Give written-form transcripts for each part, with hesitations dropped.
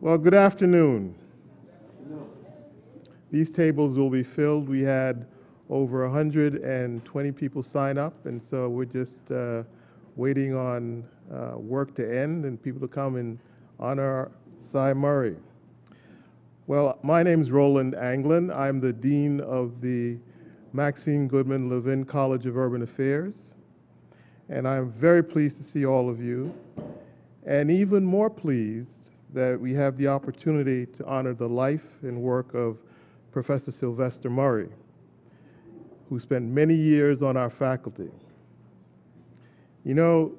Well, good afternoon. These tables will be filled. We had over 120 people sign up, and so we're just waiting on work to end and people to come and honor Cy Murray. Well, my name is Roland Anglin. I'm the Dean of the Maxine Goodman Levin College of Urban Affairs, and I'm very pleased to see all of you, and even more pleased that we have the opportunity to honor the life and work of Professor Sylvester Murray, who spent many years on our faculty. You know,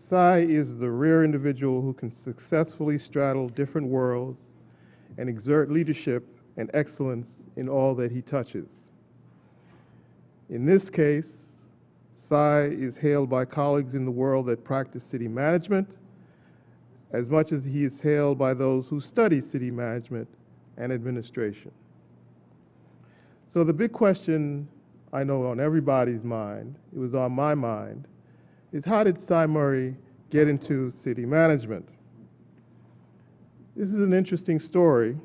Cy is the rare individual who can successfully straddle different worlds and exert leadership and excellence in all that he touches. In this case, Cy is hailed by colleagues in the world that practice city management as much as he is hailed by those who study city management and administration. So the big question I know on everybody's mind, it was on my mind, is how did Cy Murray get into city management? This is an interesting story,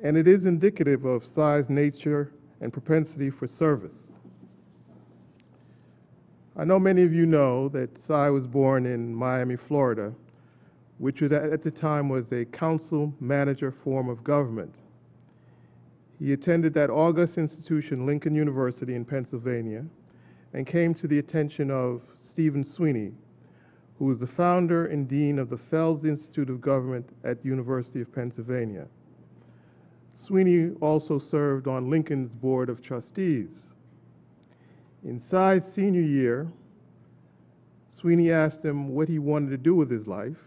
and it is indicative of Cy's nature and propensity for service. I know many of you know that Cy was born in Miami, Florida, which at the time was a council manager form of government. He attended that august institution, Lincoln University in Pennsylvania, and came to the attention of Stephen Sweeney, who was the founder and dean of the Fels Institute of Government at the University of Pennsylvania. Sweeney also served on Lincoln's Board of Trustees. In Cy's senior year, Sweeney asked him what he wanted to do with his life,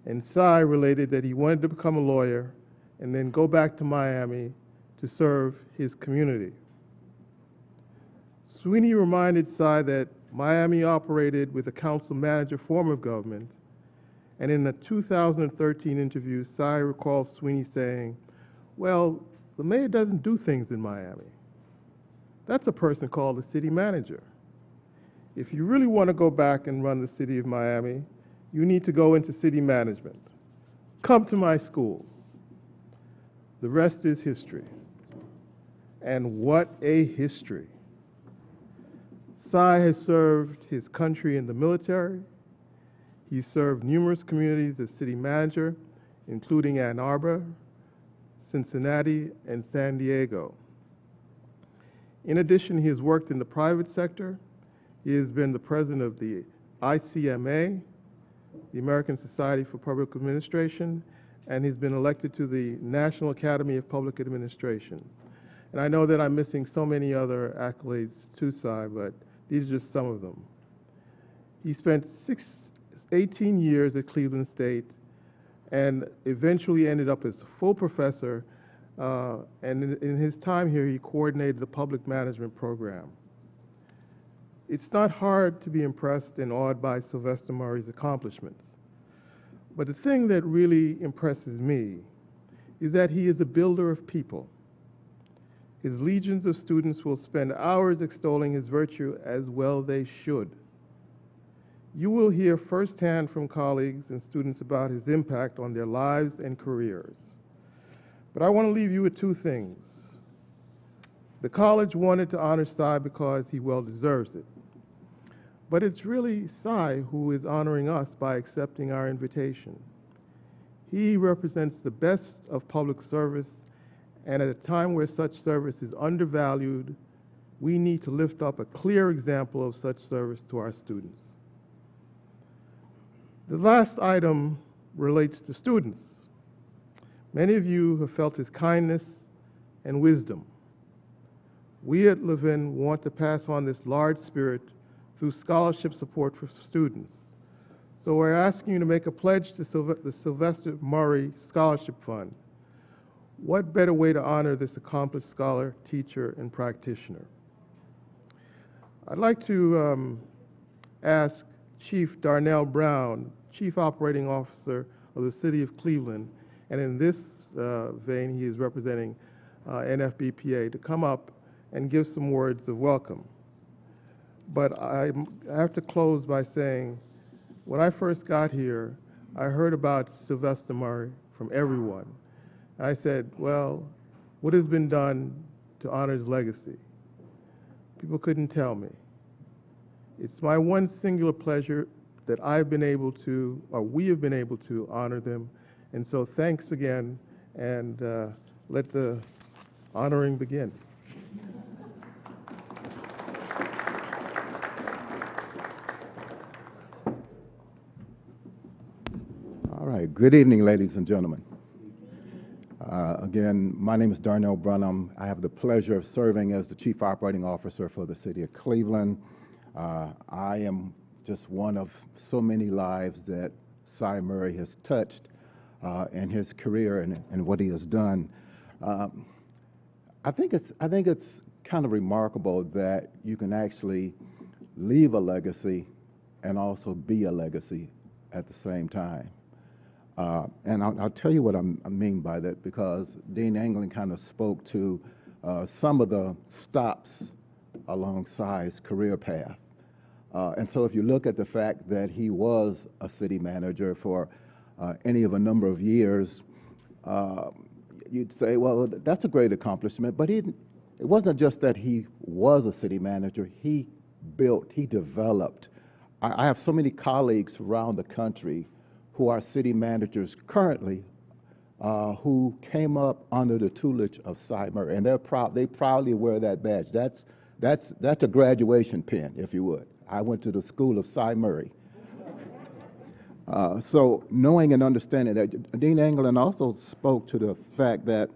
and Cy related that he wanted to become a lawyer and then go back to Miami to serve his community. Sweeney reminded Cy that Miami operated with a council manager form of government, and in a 2013 interview, Cy recalls Sweeney saying, well, the mayor doesn't do things in Miami. That's a person called a city manager. If you really want to go back and run the city of Miami, you need to go into city management. Come to my school. The rest is history. And what a history. Cy has served his country in the military. He served numerous communities as city manager, including Ann Arbor, Cincinnati, and San Diego. In addition, he has worked in the private sector. He has been the president of the ICMA, the American Society for Public Administration, and he's been elected to the National Academy of Public Administration. And I know that I'm missing so many other accolades to Cy, but these are just some of them. He spent 18 years at Cleveland State and eventually ended up as a full professor, and in his time here, he coordinated the public management program. It's not hard to be impressed and awed by Sylvester Murray's accomplishments. But the thing that really impresses me is that he is a builder of people. His legions of students will spend hours extolling his virtue, as well they should. You will hear firsthand from colleagues and students about his impact on their lives and careers. But I want to leave you with two things. The college wanted to honor Cy because he well deserves it. But it's really Cy who is honoring us by accepting our invitation. He represents the best of public service, and at a time where such service is undervalued, we need to lift up a clear example of such service to our students. The last item relates to students. Many of you have felt his kindness and wisdom. We at Levin want to pass on this large spirit through scholarship support for students. So we're asking you to make a pledge to the Sylvester Murray Scholarship Fund. What better way to honor this accomplished scholar, teacher, and practitioner? I'd like to ask Chief Darnell Brenham, Chief Operating Officer of the City of Cleveland, and in this vein, he is representing NFBPA, to come up and give some words of welcome. But I have to close by saying, when I first got here, I heard about Sylvester Murray from everyone. I said, well, what has been done to honor his legacy? People couldn't tell me. It's my one singular pleasure that I've been able to, or we have been able to honor them. And so thanks again, and let the honoring begin. All right, good evening, ladies and gentlemen. Again, my name is Darnell Brenham. I have the pleasure of serving as the Chief Operating Officer for the City of Cleveland. I am just one of so many lives that Cy Murray has touched in his career and what he has done. I think it's kind of remarkable that you can actually leave a legacy and also be a legacy at the same time. And I'll tell you what I mean by that, because Dean Anglin kind of spoke to some of the stops along Cy's career path. And so if you look at the fact that he was a city manager for any of a number of years, you'd say, well, that's a great accomplishment. But it wasn't just that he was a city manager. He built, he developed. I have so many colleagues around the country who are city managers currently, who came up under the tutelage of Cy Murray, and they proudly wear that badge. That's a graduation pin, if you would. I went to the school of Cy Murray. So knowing and understanding that, Dean Anglin also spoke to the fact that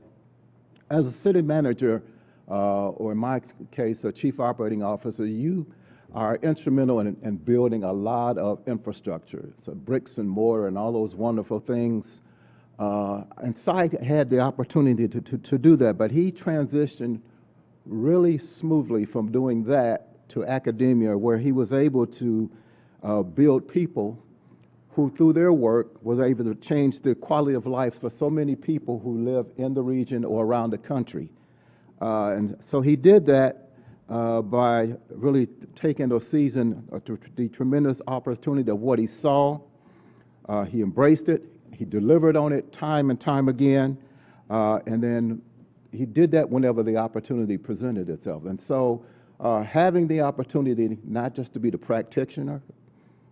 as a city manager, or in my case, a chief operating officer, you are instrumental in building a lot of infrastructure, so bricks and mortar and all those wonderful things. And Cy had the opportunity to do that, but he transitioned really smoothly from doing that to academia, where he was able to build people who, through their work, was able to change the quality of life for so many people who live in the region or around the country. And so he did that by really taking or seizing the tremendous opportunity of what he saw. He embraced it, he delivered on it time and time again, and then he did that whenever the opportunity presented itself. And so having the opportunity not just to be the practitioner,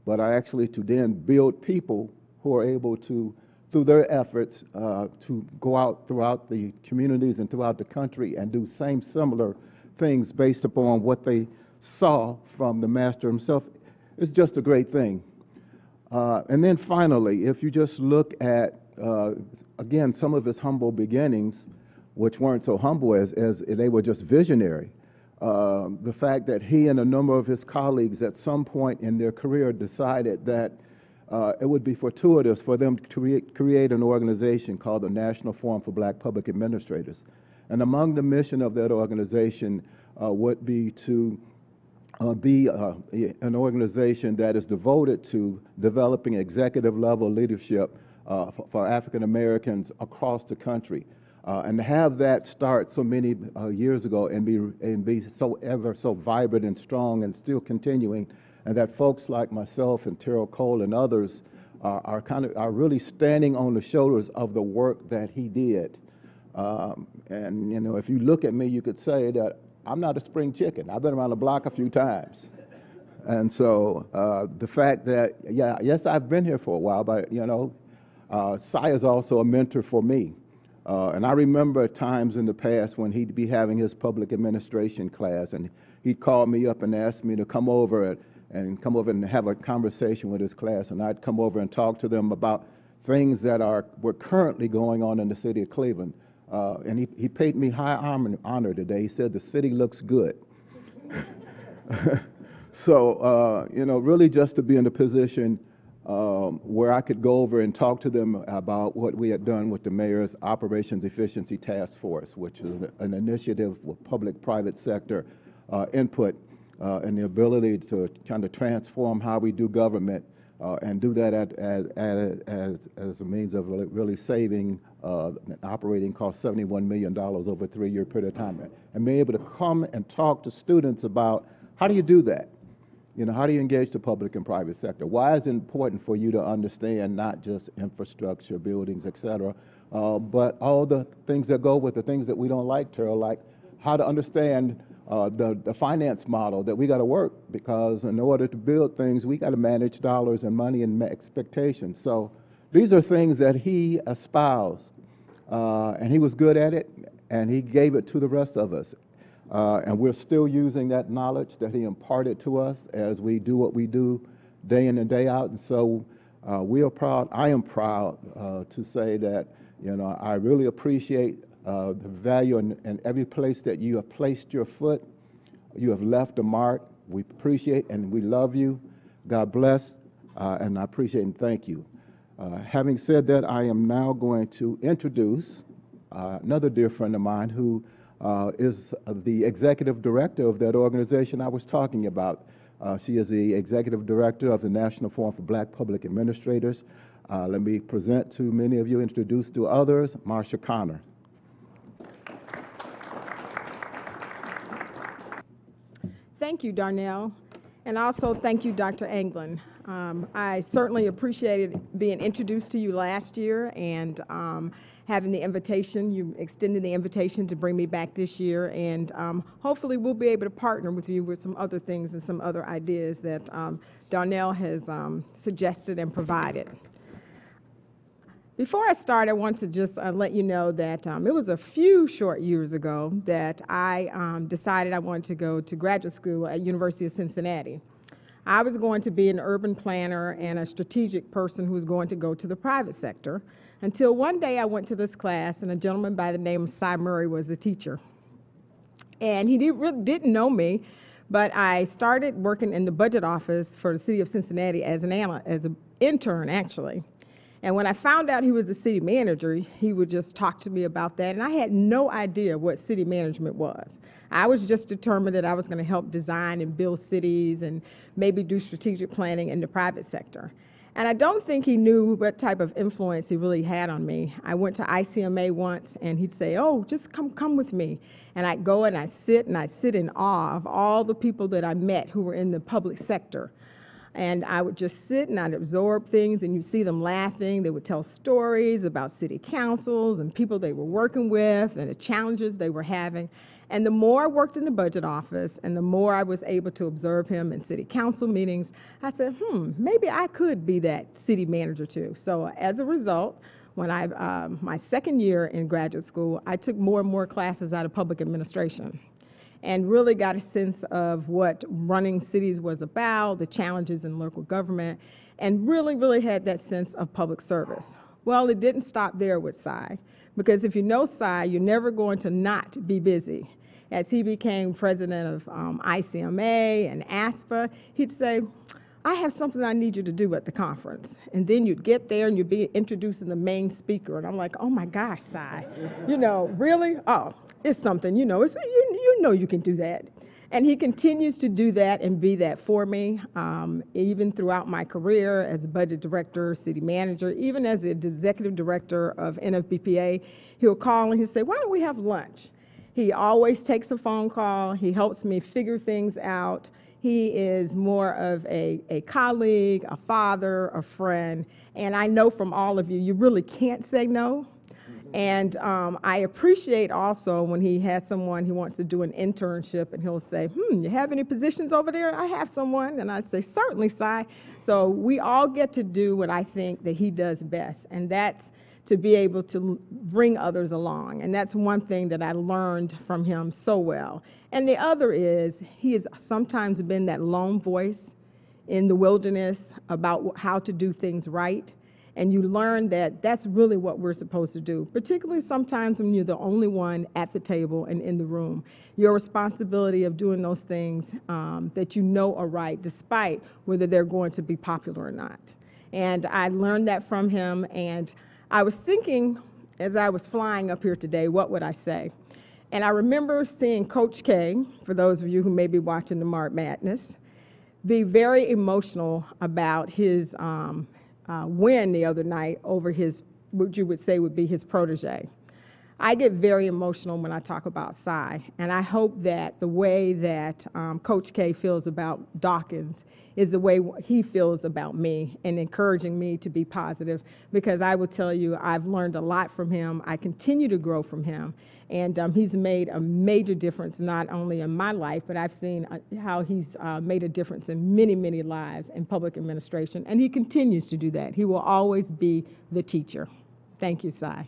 but actually to then build people who are able to, through their efforts, to go out throughout the communities and throughout the country and do similar things based upon what they saw from the master himself, is just a great thing. And then finally, if you just look at, again, some of his humble beginnings, which weren't so humble as they were just visionary. The fact that he and a number of his colleagues at some point in their career decided that it would be fortuitous for them to create an organization called the National Forum for Black Public Administrators. And among the mission of that organization would be to be an organization that is devoted to developing executive level leadership for African Americans across the country. And to have that start so many years ago and be so vibrant and strong and still continuing, and that folks like myself and Terrell Cole and others are really standing on the shoulders of the work that he did. And you know, if you look at me, you could say that I'm not a spring chicken. I've been around the block a few times. And so the fact that, yes, I've been here for a while, but you know, Cy is also a mentor for me. And I remember times in the past when he'd be having his public administration class, and he'd call me up and ask me to come over and have a conversation with his class, and I'd come over and talk to them about things that were currently going on in the city of Cleveland. And he paid me high honor today. He said the city looks good. So, you know, really just to be in a position where I could go over and talk to them about what we had done with the mayor's Operations Efficiency Task Force, which is an initiative with public-private sector input and the ability to kind of transform how we do government and do that as a means of really saving operating costs $71 million over a 3-year period of time, and being able to come and talk to students about how do you do that. You know, how do you engage the public and private sector? Why is it important for you to understand not just infrastructure, buildings, et cetera, but all the things that go with the things that we don't like, Terrell, like how to understand the finance model that we got to work, because in order to build things, we got to manage dollars and money and expectations. So these are things that he espoused, and he was good at it, and he gave it to the rest of us. And we're still using that knowledge that he imparted to us as we do what we do day in and day out. And so we are proud, I am proud to say that, you know, I really appreciate the value in every place that you have placed your foot. You have left a mark. We appreciate and we love you. God bless, and I appreciate and thank you. Having said that, I am now going to introduce another dear friend of mine who is the executive director of that organization I was talking about. She is the executive director of the National Forum for Black Public Administrators. Let me present to many of you, introduce to others, Marcia Conner. Thank you, Darnell, and also thank you, Dr. Anglin. I certainly appreciated being introduced to you last year and having the invitation, you extended the invitation to bring me back this year, and hopefully we'll be able to partner with you with some other things and some other ideas that Darnell has suggested and provided. Before I start, I want to just let you know that it was a few short years ago that I decided I wanted to go to graduate school at University of Cincinnati. I was going to be an urban planner and a strategic person who was going to go to the private sector, until one day I went to this class and a gentleman by the name of Cy Murray was the teacher. And he really didn't know me, but I started working in the budget office for the city of Cincinnati as an intern, actually. And when I found out he was the city manager, he would just talk to me about that, and I had no idea what city management was. I was just determined that I was going to help design and build cities and maybe do strategic planning in the private sector. And I don't think he knew what type of influence he really had on me. I went to ICMA once, and he'd say, "Oh, just come with me." And I'd go and I'd sit in awe of all the people that I met who were in the public sector. And I would just sit and I'd absorb things, and you'd see them laughing. They would tell stories about city councils and people they were working with and the challenges they were having. And the more I worked in the budget office and the more I was able to observe him in city council meetings, I said, maybe I could be that city manager too. So as a result, when my second year in graduate school, I took more and more classes out of public administration, and really got a sense of what running cities was about, the challenges in local government, and really had that sense of public service. Well, it didn't stop there with Cy, because if you know Cy, you're never going to not be busy. As he became president of ICMA and ASPA, he'd say, "I have something I need you to do at the conference." And then you'd get there and you'd be introducing the main speaker. And I'm like, "Oh my gosh, Cy, really? Oh, it's something, you know you can do that." And he continues to do that and be that for me, even throughout my career as a budget director, city manager, even as the executive director of NFBPA, he'll call and he'll say, "Why don't we have lunch?" He always takes a phone call. He helps me figure things out. He is more of a colleague, a father, a friend, and I know from all of you, you really can't say no. And I appreciate also when he has someone he wants to do an internship, and he'll say, "You have any positions over there?" "I have someone." And I'd say, "Certainly, Cy." So we all get to do what I think that he does best, and that's to be able to bring others along. And that's one thing that I learned from him so well. And the other is he has sometimes been that lone voice in the wilderness about how to do things right. And you learn that that's really what we're supposed to do, particularly sometimes when you're the only one at the table and in the room. Your responsibility of doing those things that you know are right, despite whether they're going to be popular or not. And I learned that from him, and I was thinking as I was flying up here today, what would I say? And I remember seeing Coach K, for those of you who may be watching the March Madness, be very emotional about his win the other night over his, what you would say would be his protege. I get very emotional when I talk about Cy, and I hope that the way that Coach K feels about Dawkins is the way he feels about me and encouraging me to be positive, because I will tell you, I've learned a lot from him. I continue to grow from him, and he's made a major difference not only in my life, but I've seen how he's made a difference in many, many lives in public administration, and he continues to do that. He will always be the teacher. Thank you, Cy.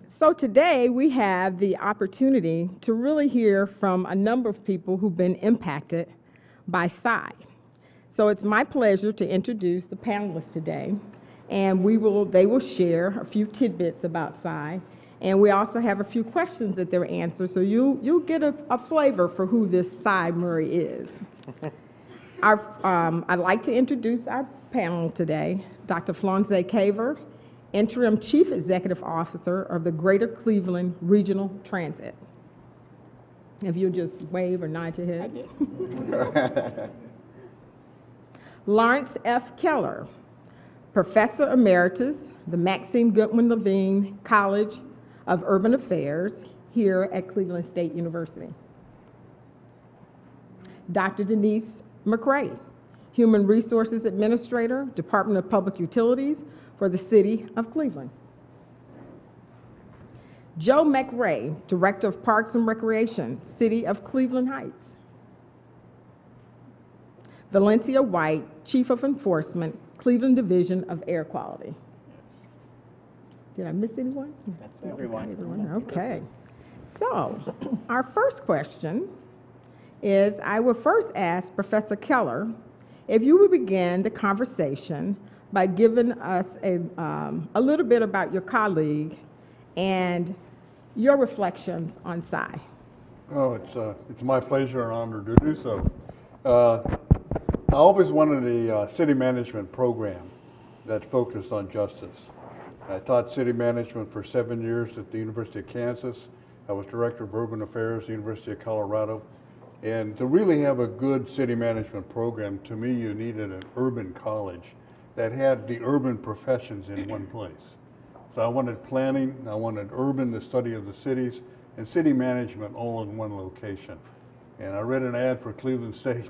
So today we have the opportunity to really hear from a number of people who've been impacted by Cy. So it's my pleasure to introduce the panelists today, and they will share a few tidbits about Cy, and we also have a few questions that they'll answer, so you'll get a flavor for who this Cy Murray is. I'd like to introduce our panel today, Dr. Flonze Caver, Interim Chief Executive Officer of the Greater Cleveland Regional Transit. If you'll just wave or nod your head. I did. Lawrence F. Keller, Professor Emeritus, the Maxine Goodwin Levine College of Urban Affairs here at Cleveland State University. Dr. Denise McRae, Human Resources Administrator, Department of Public Utilities for the City of Cleveland. Joe McRae, Director of Parks and Recreation, City of Cleveland Heights. Valencia White, Chief of Enforcement, Cleveland Division of Air Quality. Did I miss anyone? That's everyone. Okay. So, our first question is, I will first ask Professor Keller if you would begin the conversation by giving us a little bit about your colleague and your reflections on Cy. Oh, it's my pleasure and honor to do so. I always wanted a city management program that focused on justice. I taught city management for 7 years at the University of Kansas. I was Director of Urban Affairs at the University of Colorado. And to really have a good city management program, to me, you needed an urban college that had the urban professions in one place. So I wanted planning, I wanted urban, the study of the cities, and city management all in one location. And I read an ad for Cleveland State,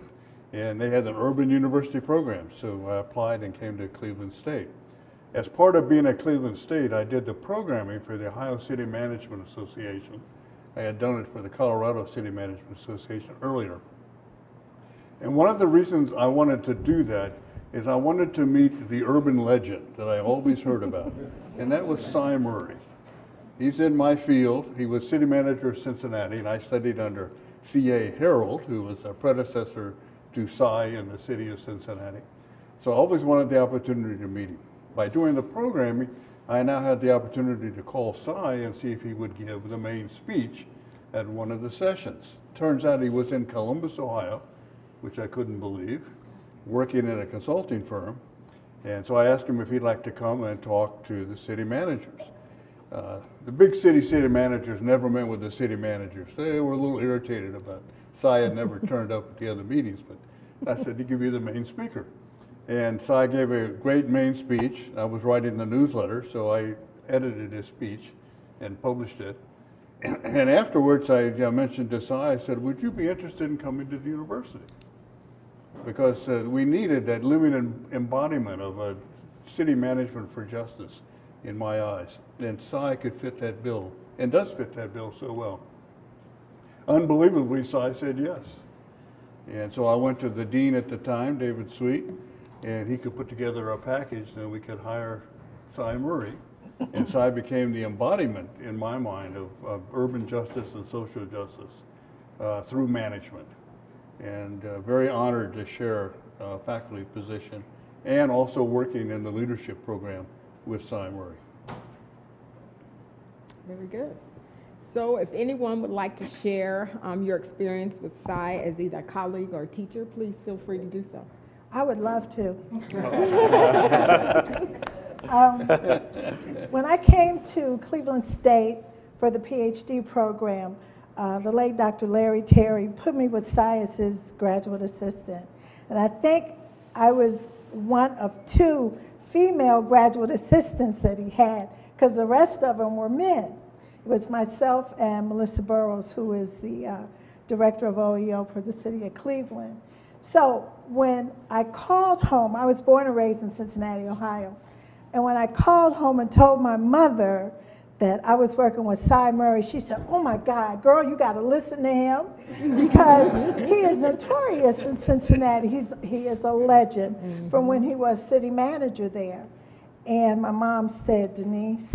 and they had an urban university program, so I applied and came to Cleveland State. As part of being at Cleveland State, I did the programming for the Ohio City Management Association. I had done it for the Colorado City Management Association earlier. And one of the reasons I wanted to do that is I wanted to meet the urban legend that I always heard about, and that was Cy Murray. He's in my field. He was city manager of Cincinnati, and I studied under C.A. Harold, who was a predecessor to Cy in the city of Cincinnati. So I always wanted the opportunity to meet him. By doing the programming, I now had the opportunity to call Cy and see if he would give the main speech at one of the sessions. Turns out he was in Columbus, Ohio, which I couldn't believe, working in a consulting firm. And so I asked him if he'd like to come and talk to the city managers. The big city managers never met with the city managers. They were a little irritated about Cy had never turned up at the other meetings, but I said, to give you the main speaker. And Cy gave a great main speech. I was writing the newsletter, so I edited his speech and published it. And afterwards, I mentioned to Cy, I said, would you be interested in coming to the university? Because we needed that living embodiment of a city management for justice in my eyes. And Cy could fit that bill, and does fit that bill so well. Unbelievably, Cy said yes. And so I went to the dean at the time, David Sweet, and he could put together a package, and we could hire Cy Murray. And Cy became the embodiment, in my mind, of urban justice and social justice through management. And very honored to share a faculty position and also working in the leadership program with Cy Murray. Very good. So if anyone would like to share your experience with Cy as either a colleague or a teacher, please feel free to do so. I would love to. When I came to Cleveland State for the PhD program, the late Dr. Larry Terry put me with Cy as his graduate assistant. And I think I was one of two female graduate assistants that he had, because the rest of them were men. It was myself and Melissa Burrows, who is the director of OEO for the city of Cleveland. So when I called home, I was born and raised in Cincinnati, Ohio, and when I called home and told my mother that I was working with Cy Murray, she said, "Oh my God, girl, you got to listen to him because he is notorious in Cincinnati. He is a legend from when he was city manager there." And my mom said, "Denise,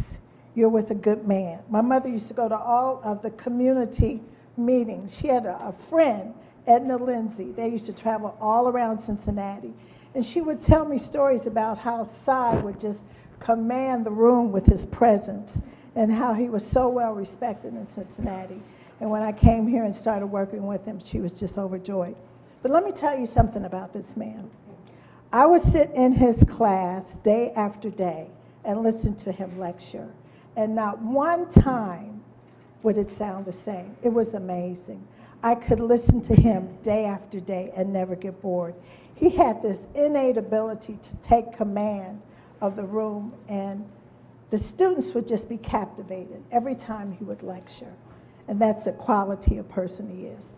you're with a good man." My mother used to go to all of the community meetings. She had a friend, Edna Lindsay. They used to travel all around Cincinnati. And she would tell me stories about how Cy would just command the room with his presence and how he was so well respected in Cincinnati. And when I came here and started working with him, she was just overjoyed. But let me tell you something about this man. I would sit in his class day after day and listen to him lecture. And not one time would it sound the same. It was amazing. I could listen to him day after day and never get bored. He had this innate ability to take command of the room, and the students would just be captivated every time he would lecture. And that's the quality of person he is.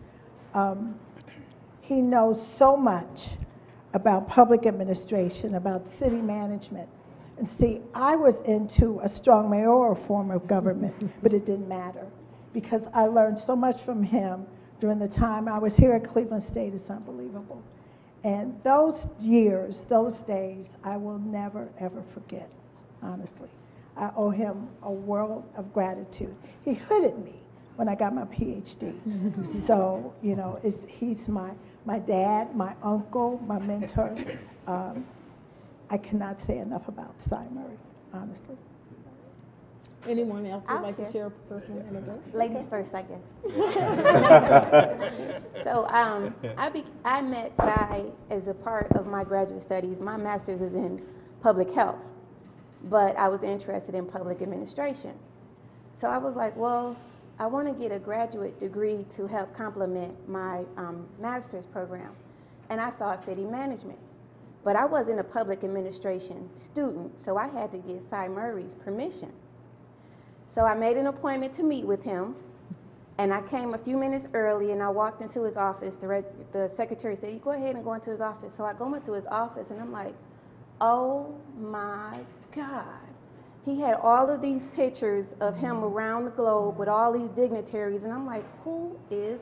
He knows so much about public administration, about city management. And see, I was into a strong mayoral form of government, but it didn't matter because I learned so much from him during the time I was here at Cleveland State. It's unbelievable. And those years, those days, I will never, ever forget, honestly. I owe him a world of gratitude. He hooded me when I got my PhD. So, you know, he's my dad, my uncle, my mentor. I cannot say enough about Cy Murray, honestly. Anyone else would I'll like to share. share a personal anecdote? Ladies first, I guess. So I met Cy as a part of my graduate studies. My master's is in public health, but I was interested in public administration. So I was like, well, I want to get a graduate degree to help complement my master's program. And I saw city management. But I wasn't a public administration student, so I had to get Cy Murray's permission. So I made an appointment to meet with him, and I came a few minutes early, and I walked into his office. The secretary said, "You go ahead and go into his office." So I go into his office, and I'm like, oh my God. He had all of these pictures of him around the globe with all these dignitaries, and I'm like, who is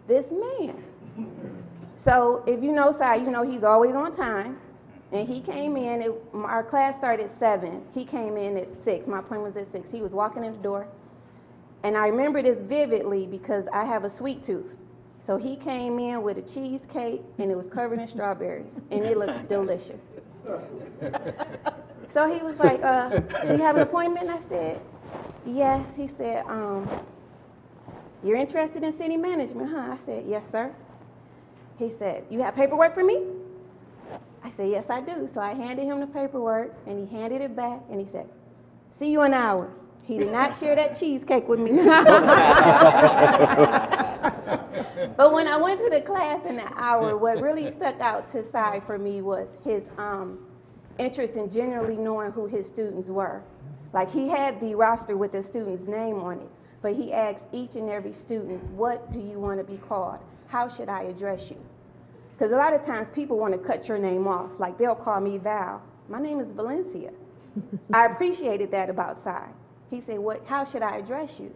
this man? So if you know Cy, you know he's always on time. And he came in, our class started at 7. He came in at 6. My appointment was at 6. He was walking in the door. And I remember this vividly because I have a sweet tooth. So he came in with a cheesecake, and it was covered in strawberries. And it looks delicious. So he was like, "We have an appointment?" I said, "Yes." He said, "You're interested in city management, huh?" I said, "Yes, sir." He said, "You have paperwork for me?" I said, "Yes, I do." So I handed him the paperwork, and he handed it back, and he said, "See you in an hour." He did not share that cheesecake with me. But when I went to the class in the hour, what really stuck out to Cy for me was his interest in generally knowing who his students were. Like, he had the roster with the student's name on it, but he asked each and every student, "What do you want to be called? How should I address you?" Because a lot of times people want to cut your name off. Like, they'll call me Val. My name is Valencia. I appreciated that about Cy. He said, "How should I address you?"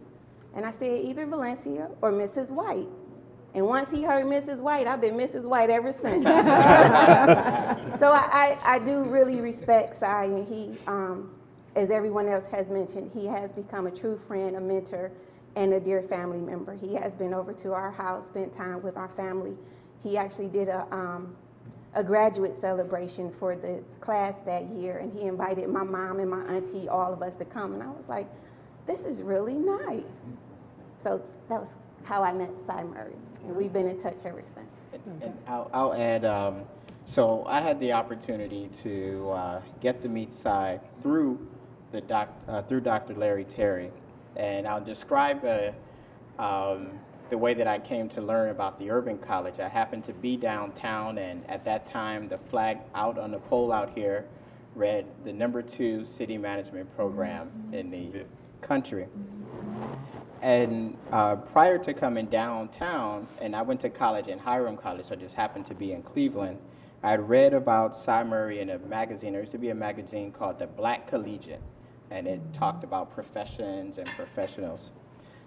And I said, "Either Valencia or Mrs. White." And once he heard Mrs. White, I've been Mrs. White ever since. So I do really respect Cy, and he, as everyone else has mentioned, he has become a true friend, a mentor, and a dear family member. He has been over to our house, spent time with our family. He actually did a graduate celebration for the class that year, and he invited my mom and my auntie, all of us, to come. And I was like, this is really nice. So that was how I met Cy Murray, and we've been in touch ever since. And I'll add, so I had the opportunity to get to meet Cy through Dr. Larry Terry, and I'll describe the way that I came to learn about the Urban College. I happened to be downtown, and at that time the flag out on the pole out here read the #2 city management program in the country. And prior to coming downtown, and I went to college in Hiram College, so I just happened to be in Cleveland, I had read about Cy Murray in a magazine. There used to be a magazine called The Black Collegian, and it talked about professions and professionals.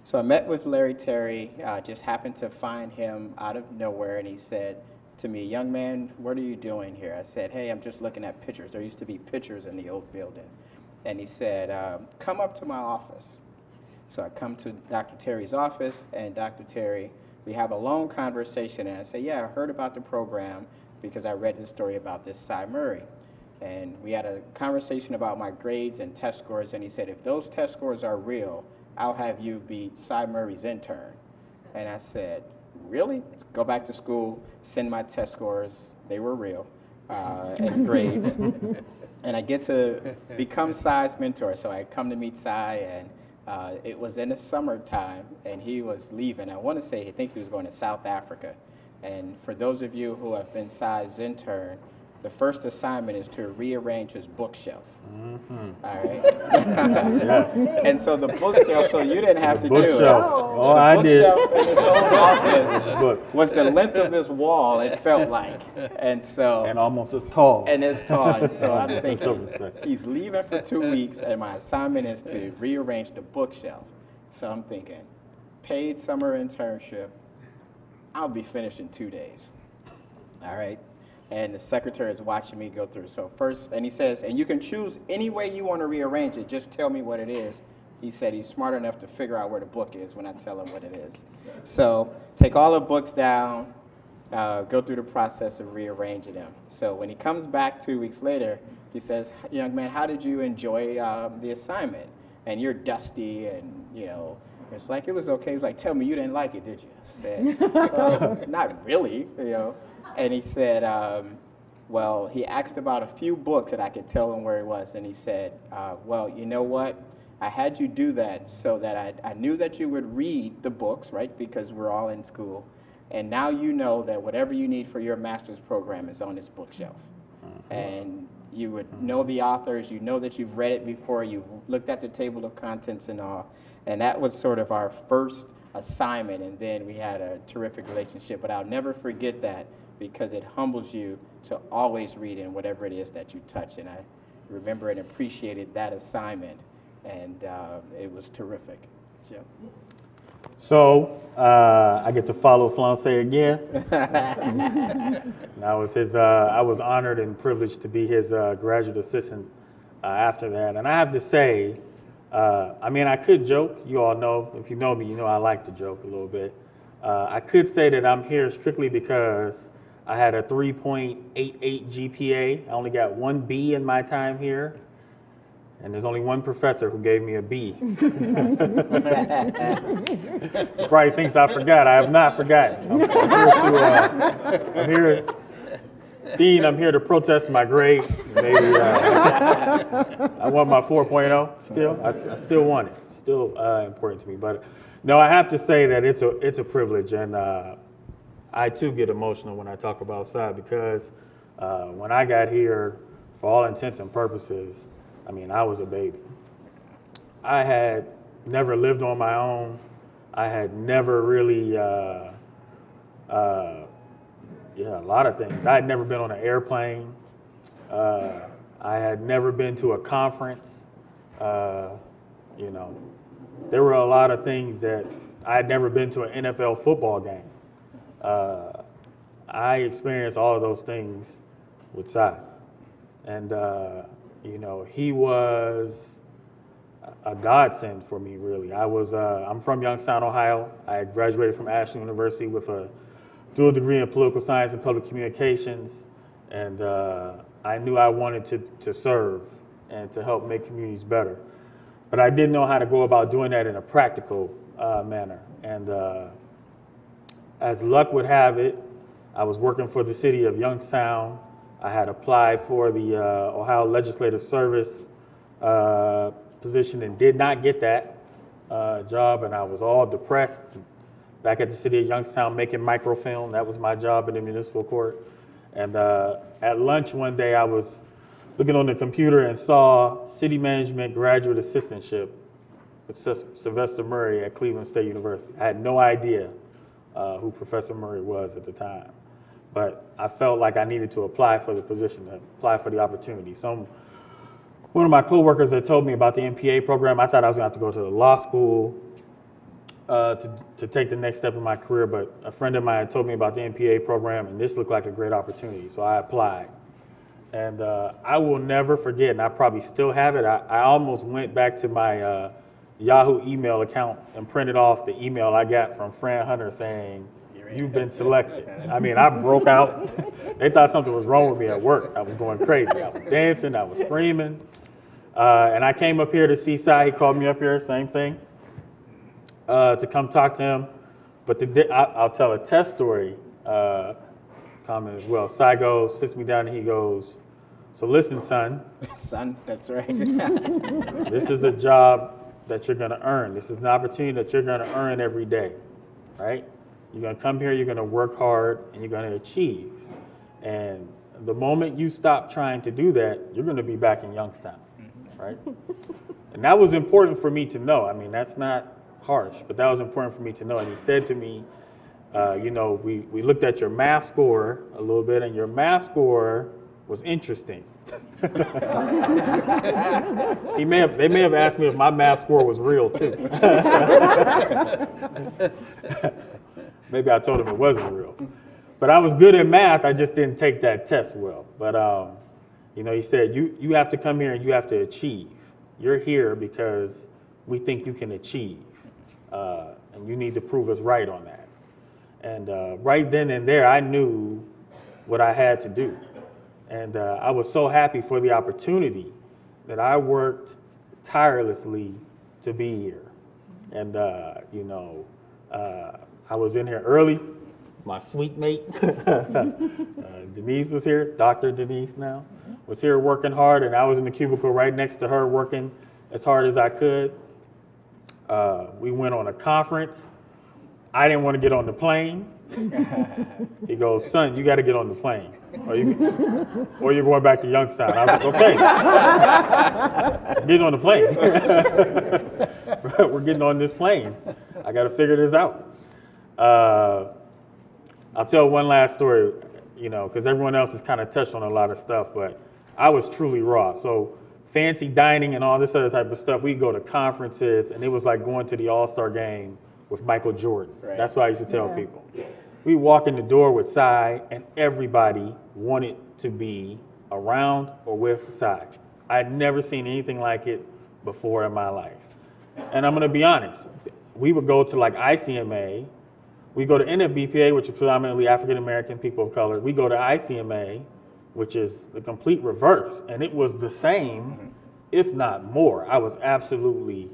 So I met with Larry Terry, just happened to find him out of nowhere, and he said to me, "Young man, what are you doing here?" I said, "Hey, I'm just looking at pictures. There used to be pictures in the old building." And he said, "Come up to my office." So I come to Dr. Terry's office, and Dr. Terry, we have a long conversation, and I say, "Yeah, I heard about the program because I read the story about this Cy Murray." And we had a conversation about my grades and test scores, and he said, "If those test scores are real, I'll have you be Cy Murray's intern." And I said, "Really?" Go back to school, send my test scores, they were real, and grades. And I get to become Cy's mentor. So I come to meet Cy, and it was in the summertime, and he was leaving. I want to say, I think he was going to South Africa. And for those of you who have been Cy's intern, the first assignment is to rearrange his bookshelf. All right. Yes. And so the bookshelf, so you didn't have to do it. Bookshelf. Oh, The I did. bookshelf in his own office Book. was the length of this wall, it felt like. And so. And almost as tall. And it's tall. And so I'm In some thinking, respect. he's leaving for 2 weeks, and my assignment is to rearrange the bookshelf. So I'm thinking, paid summer internship, I'll be finished in 2 days. All right. And the secretary is watching me go through. So first, and he says, "And you can choose any way you want to rearrange it, just tell me what it is." He said he's smart enough to figure out where the book is when I tell him what it is. So take all the books down, go through the process of rearranging them. So when he comes back 2 weeks later, he says, "Young man, how did you enjoy the assignment? And you're dusty, and it's like, it was okay." He was like, "Tell me you didn't like it, did you?" I said, "Not really, And he said, well, he asked about a few books that I could tell him where he was. And he said, "Well, you know what? I had you do that so that I knew that you would read the books, right? Because we're all in school. And now you know that whatever you need for your master's program is on this bookshelf. And you would know the authors, you know that you've read it before, you've looked at the table of contents and all." And that was sort of our first assignment. And then we had a terrific relationship. But I'll never forget that, because it humbles you to always read in whatever it is that you touch. And I remember and appreciated that assignment, and it was terrific. Jim. So I get to follow Flance again. And I was honored and privileged to be his graduate assistant after that. And I have to say, I could joke. You all know, if you know me, you know I like to joke a little bit. I could say that I'm here strictly because I had a 3.88 GPA. I only got 1 B in my time here. And there's only one professor who gave me a B. He probably thinks I forgot. I have not forgotten. Dean, I'm here to protest my grade. Maybe I want my 4.0 still. I still want it. Still important to me. But no, I have to say that it's a privilege, and I too get emotional when I talk about Cy, because when I got here, for all intents and purposes, I was a baby. I had never lived on my own. I had never really, a lot of things. I had never been on an airplane. I had never been to a conference. There were a lot of things that I had never been to an NFL football game. I experienced all of those things with Cy. And, he was a godsend for me, really. I'm from Youngstown, Ohio. I graduated from Ashland University with a dual degree in political science and public communications. And I knew I wanted to serve and to help make communities better. But I didn't know how to go about doing that in a practical manner. And as luck would have it, I was working for the city of Youngstown. I had applied for the Ohio Legislative Service position and did not get that job, and I was all depressed back at the city of Youngstown making microfilm. That was my job in the municipal court. And at lunch one day, I was looking on the computer and saw city management graduate assistantship with Sylvester Murray at Cleveland State University. I had no idea who Professor Murray was at the time, but I felt like I needed to apply for the position, apply for the opportunity. One of my coworkers had told me about the MPA program. I thought I was gonna have to go to the law school to take the next step in my career, but a friend of mine had told me about the MPA program, and this looked like a great opportunity, so I applied. And I will never forget, and I probably still have it, I almost went back to my Yahoo email account and printed off the email I got from Fran Hunter saying, "You've been selected." I mean, I broke out. They thought something was wrong with me at work. I was going crazy. I was dancing, I was screaming. And I came up here to Seaside. He called me up here, same thing, to come talk to him. But I'll tell a test story comment as well. Si sits me down and he goes, "So listen, son." Son, that's right. "This is a job that you're gonna earn. This is an opportunity that you're gonna earn every day, right? You're gonna come here, you're gonna work hard, and you're gonna achieve. And the moment you stop trying to do that, you're gonna be back in Youngstown, right?" And that was important for me to know. I mean, that's not harsh, but that was important for me to know. And he said to me, you know, we looked at your math score a little bit, and your math score was interesting. They may have asked me if my math score was real too. Maybe I told him it wasn't real. But I was good at math, I just didn't take that test well. But you know, he said, you have to come here and you have to achieve. You're here because we think you can achieve. And you need to prove us right on that. And right then and there, I knew what I had to do. And I was so happy for the opportunity that I worked tirelessly to be here. And, you know, I was in here early. My sweet mate, Denise was here, Dr. Denise now, was here working hard, and I was in the cubicle right next to her working as hard as I could. We went on a conference. I didn't want to get on the plane. He goes, "Son, you got to get on the plane, or you're going back to Youngstown." I was like, "Okay, I'm getting on the plane." We're getting on this plane. I got to figure this out. I'll tell one last story, you know, because everyone else has kind of touched on a lot of stuff, but I was truly raw. So fancy dining and all this other type of stuff, we'd go to conferences, and it was like going to the All-Star game with Michael Jordan. Right. That's what I used to tell people. We walk in the door with Si, and everybody wanted to be around or with Si. I'd never seen anything like it before in my life. And I'm gonna be honest, we would go to like ICMA, we go to NFBPA, which is predominantly African American people of color. We go to ICMA, which is the complete reverse. And it was the same, if not more. I was absolutely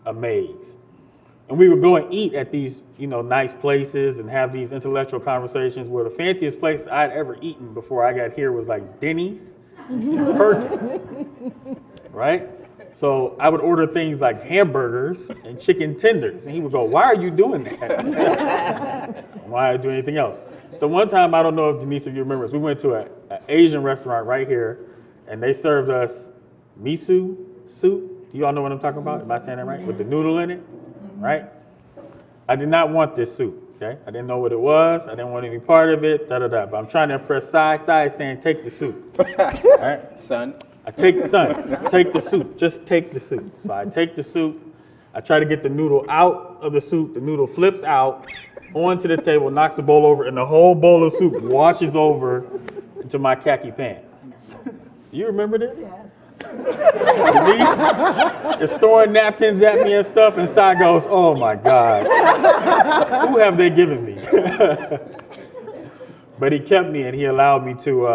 amazed. And we would go and eat at these, you know, nice places and have these intellectual conversations, where the fanciest place I'd ever eaten before I got here was like Denny's and Perkins, right? So I would order things like hamburgers and chicken tenders, and he would go, "Why are you doing that?" "Why I do anything else?" So one time, I don't know if Denise, if you remember, we went to an Asian restaurant right here, and they served us miso soup. Do you all know what I'm talking about? Am I saying that right? With the noodle in it, right? I did not want this soup, okay? I didn't know what it was. I didn't want any part of it, But I'm trying to impress Si. Si is saying, "Take the soup." Right? Son. Take the soup, just take the soup. So I take the soup, I try to get the noodle out of the soup, the noodle flips out, onto the table, knocks the bowl over, and the whole bowl of soup washes over into my khaki pants. Do you remember this? Yes. Denise is throwing napkins at me and stuff, and Si goes, "Oh my God, who have they given me?" But he kept me, and he allowed me to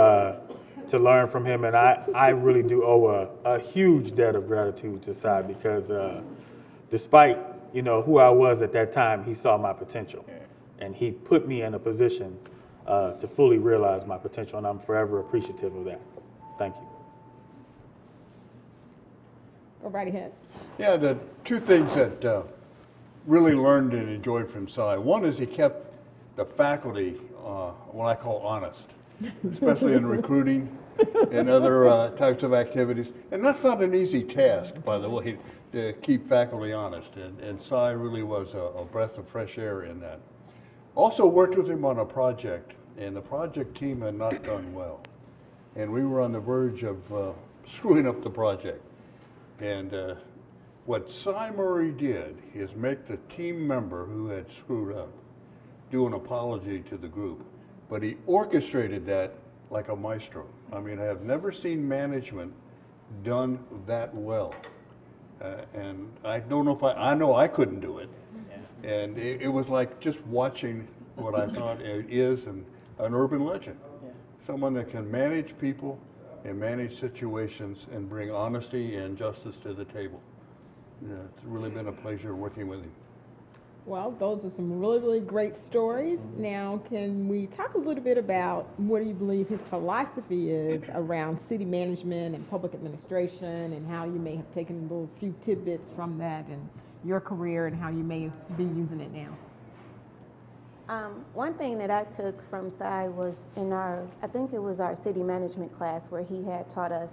learn from him, and I really do owe a huge debt of gratitude to Si, because despite, you know, who I was at that time, he saw my potential, and he put me in a position to fully realize my potential, and I'm forever appreciative of that. Thank you. Go right ahead. Yeah, the two things that really learned and enjoyed from Si. One is he kept the faculty, what I call honest, especially in recruiting. and other types of activities. And that's not an easy task, by the way, to keep faculty honest. And Cy really was a breath of fresh air in that. Also worked with him on a project, and the project team had not done well. And we were on the verge of screwing up the project. And what Cy Murray did is make the team member who had screwed up do an apology to the group. But he orchestrated that like a maestro. I mean, I have never seen management done that well. And I don't know if I know I couldn't do it. Yeah. And it was like just watching what I thought it is an urban legend. Yeah. Someone that can manage people and manage situations and bring honesty and justice to the table. Yeah, it's really been a pleasure working with him. Well, those are some really, really great stories. Now, can we talk a little bit about what do you believe his philosophy is around city management and public administration, and how you may have taken a little few tidbits from that in your career and how you may be using it now? One thing that I took from Cy was in I think it was our city management class, where he had taught us,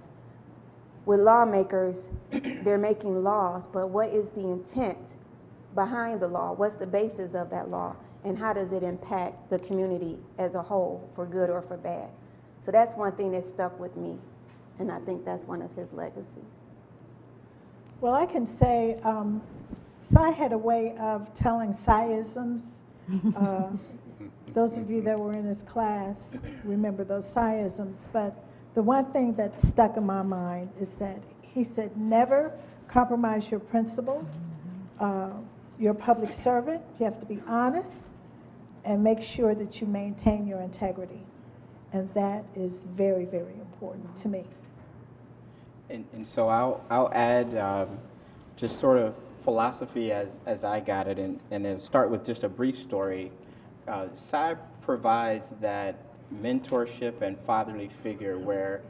with lawmakers, they're making laws, but what is the intent behind the law? What's the basis of that law? And how does it impact the community as a whole, for good or for bad? So that's one thing that stuck with me, and I think that's one of his legacies. Well, I can say Cy had a way of telling Cy-isms. Those of you that were in his class remember those Cy-isms, but the one thing that stuck in my mind is that he said, never compromise your principles. You're a public servant, you have to be honest, and make sure that you maintain your integrity. And that is very, very important to me. And so I'll add just sort of philosophy as I got it, and then start with just a brief story. Cy provides that mentorship and fatherly figure where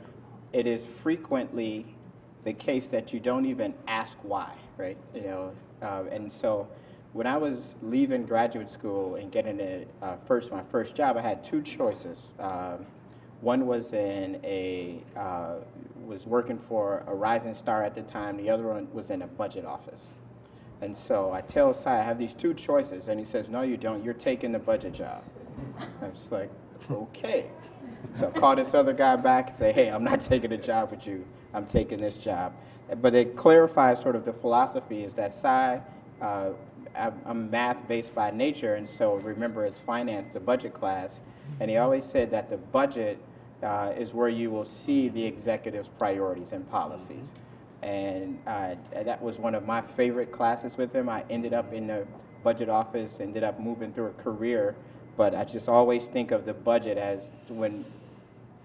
it is frequently the case that you don't even ask why, right? You know, and so when I was leaving graduate school and getting my first job, I had two choices. One was was working for a Rising Star at the time. The other one was in a budget office. And so I tell Cy, I have these two choices, and he says, no, you don't. You're taking the budget job. I was like, okay. So I call this other guy back and say, hey, I'm not taking a job with you. I'm taking this job. But it clarifies sort of the philosophy is that Cy, I'm math-based by nature, and so remember it's finance, the budget class, and he always said that the budget is where you will see the executive's priorities and policies. And that was one of my favorite classes with him. I ended up in the budget office, ended up moving through a career, but I just always think of the budget as when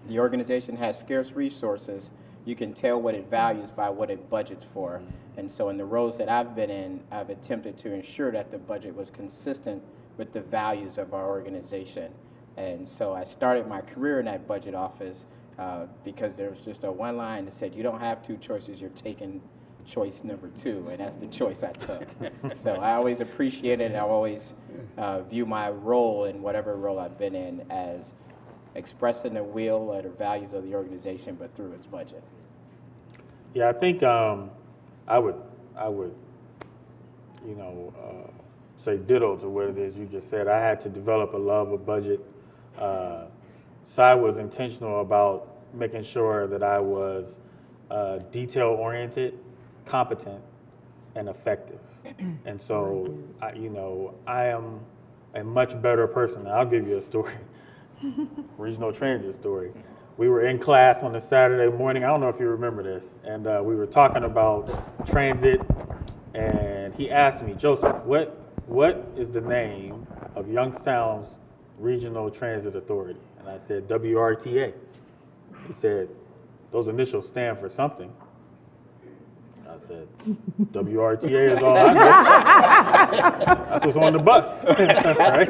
the organization has scarce resources, you can tell what it values by what it budgets for. And so in the roles that I've been in, I've attempted to ensure that the budget was consistent with the values of our organization. And so I started my career in that budget office because there was just a one line that said, you don't have two choices, you're taking choice number 2, and that's the choice I took. So I always appreciate it, and I always view my role in whatever role I've been in as expressing the will or the values of the organization, but through its budget. Yeah, I think I would, say ditto to what it is you just said. I had to develop a love of budget. Cy was intentional about making sure that I was detail-oriented, competent, and effective. And so, I am a much better person. I'll give you a story, regional transit story. We were in class on a Saturday morning. I don't know if you remember this, and we were talking about transit, and he asked me, Joseph, what is the name of Youngstown's Regional Transit Authority? And I said, WRTA. He said, those initials stand for something. I said, WRTA is all I know. That's what's on the bus. Right?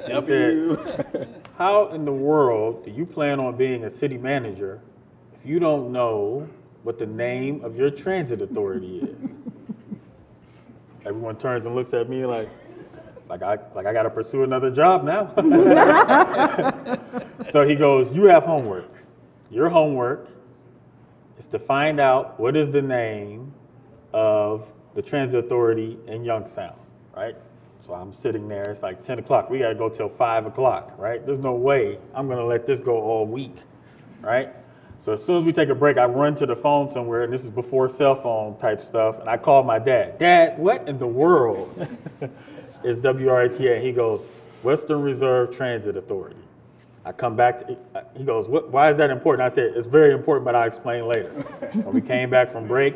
He said, how in the world do you plan on being a city manager if you don't know what the name of your transit authority is? Everyone turns and looks at me like, Like I got to pursue another job now. So he goes, you have homework. Your homework is to find out what is the name of the transit authority in Youngstown, right? So I'm sitting there, it's like 10 o'clock. We got to go till 5 o'clock, right? There's no way I'm going to let this go all week, right? So as soon as we take a break, I run to the phone somewhere, and this is before cell phone type stuff, and I call my dad. Dad, what in the world is WRTA? He goes, Western Reserve Transit Authority. I come back to, he goes, why is that important? I said, it's very important, but I'll explain later. When we came back from break,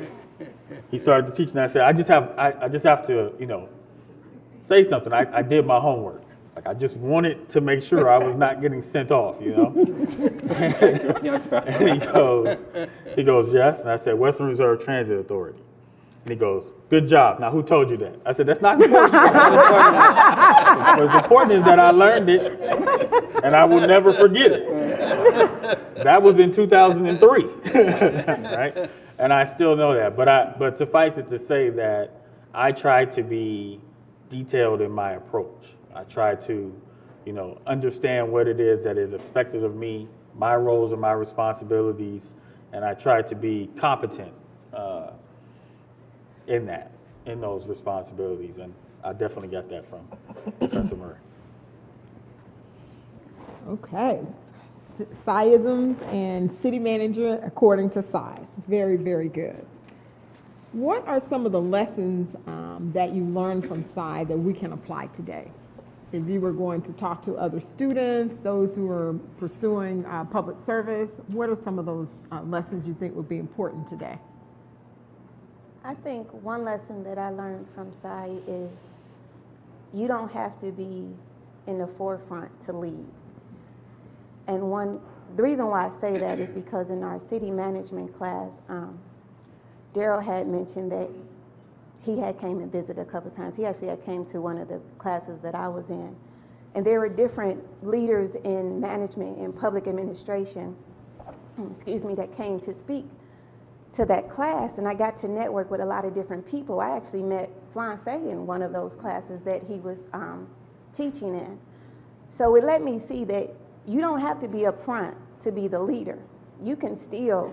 he started to teach, and I said, I just have to, say something. I did my homework. Like, I just wanted to make sure I was not getting sent off, And he goes, yes. And I said, Western Reserve Transit Authority. And he goes, good job. Now, who told you that? I said, that's not important. What's important is that I learned it, and I will never forget it. That was in 2003, right? And I still know that. But suffice it to say that I try to be detailed in my approach. I try to, understand what it is that is expected of me, my roles and my responsibilities, and I try to be competent in those responsibilities. And I definitely got that from Professor Murray. Okay. Sci-isms and city manager according to Sci. Very, very good. What are some of the lessons that you learned from Sci that we can apply today? If you were going to talk to other students, those who are pursuing public service, what are some of those lessons you think would be important today? I think one lesson that I learned from Sci is you don't have to be in the forefront to lead. And the reason why I say that is because in our city management class, Daryl had mentioned that he had came and visited a couple of times. He actually had came to one of the classes that I was in. And there were different leaders in management and public administration, that came to speak to that class. And I got to network with a lot of different people. I actually met Flance in one of those classes that he was teaching in. So it let me see that you don't have to be up front to be the leader. You can still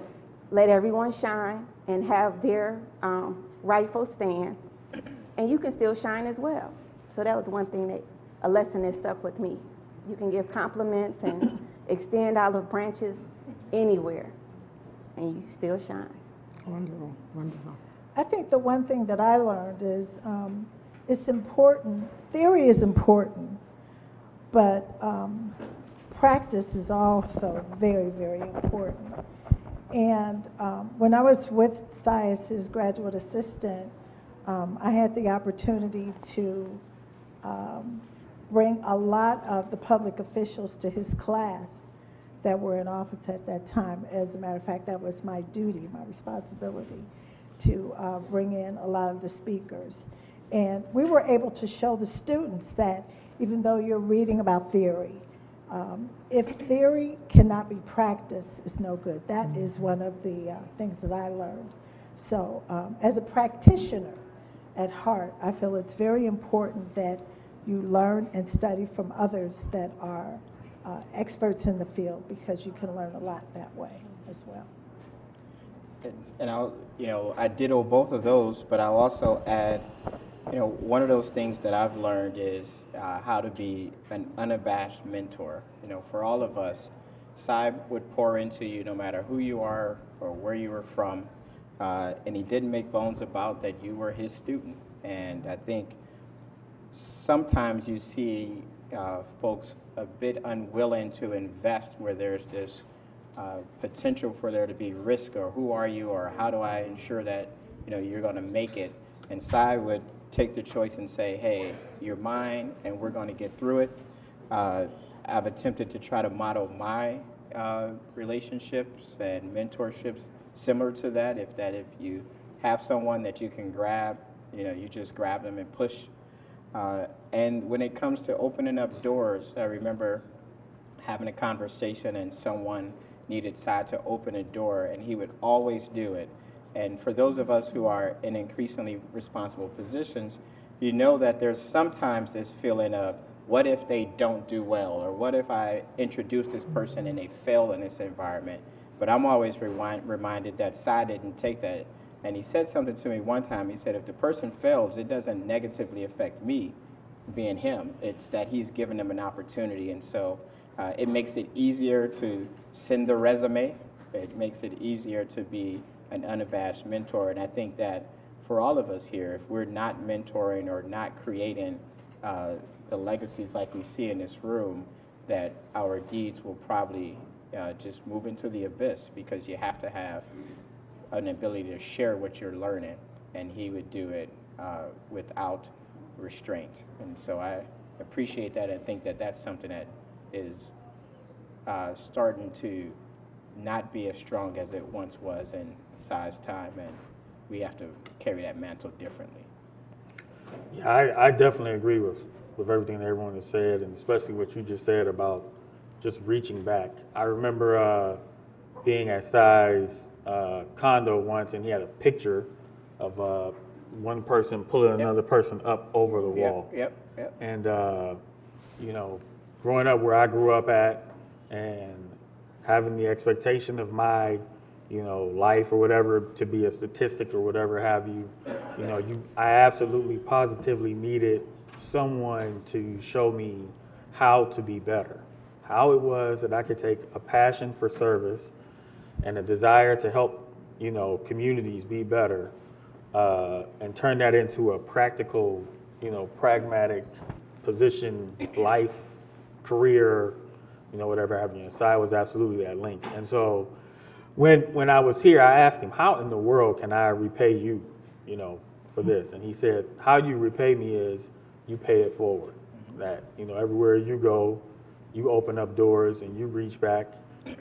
let everyone shine and have their rightful stand, and you can still shine as well. So that was one thing a lesson that stuck with me. You can give compliments and extend olive branches anywhere, and you still shine. Wonderful, wonderful. I think the one thing that I learned is it's important, theory is important, but practice is also very, very important. And when I was with Sci, his graduate assistant, I had the opportunity to bring a lot of the public officials to his class that were in office at that time. As a matter of fact, that was my duty, my responsibility, to bring in a lot of the speakers. And we were able to show the students that even though you're reading about theory, if theory cannot be practiced, it's no good. That is one of the things that I learned. So as a practitioner at heart, I feel it's very important that you learn and study from others that are experts in the field, because you can learn a lot that way as well. And I ditto both of those, but I'll also add, one of those things that I've learned is how to be an unabashed mentor. For all of us, Cy would pour into you no matter who you are or where you were from, and he didn't make bones about that you were his student. And I think sometimes you see folks a bit unwilling to invest where there's this potential for there to be risk, or who are you, or how do I ensure that you're going to make it. And Cy would take the choice and say, hey, you're mine and we're going to get through it. I've attempted to try to model my relationships and mentorships similar to that. If you have someone that you can grab, you just grab them and push. And when it comes to opening up doors, I remember having a conversation and someone needed Cy to open a door, and he would always do it. And for those of us who are in increasingly responsible positions, you know that there's sometimes this feeling of, what if they don't do well? Or what if I introduce this person and they fail in this environment? But I'm always reminded that Cy didn't take that. And he said something to me one time. He said, if the person fails, it doesn't negatively affect me being him. It's that he's given them an opportunity. And so it makes it easier to send the resume. It makes it easier to be an unabashed mentor. And I think that for all of us here, if we're not mentoring or not creating the legacies like we see in this room, that our deeds will probably just move into the abyss, because you have to have an ability to share what you're learning, and he would do it without restraint. And so I appreciate that and think that that's something that is starting to not be as strong as it once was in Cy's time, and we have to carry that mantle differently. Yeah, I definitely agree with everything that everyone has said, and especially what you just said about just reaching back. I remember being at Cy's condo once, and he had a picture of one person pulling another person up over the wall. Yep. And you know, growing up where I grew up at, and having the expectation of my, you know, life or whatever to be a statistic or whatever have you, you know, I absolutely positively needed someone to show me how to be better, how it was that I could take a passion for service and a desire to help, you know, communities be better, and turn that into a practical, you know, pragmatic position, life, career, you know, whatever have you. And Cy was absolutely that link. And so when I was here, I asked him, how in the world can I repay you, you know, for this? And he said, how you repay me is you pay it forward. That, you know, everywhere you go, you open up doors and you reach back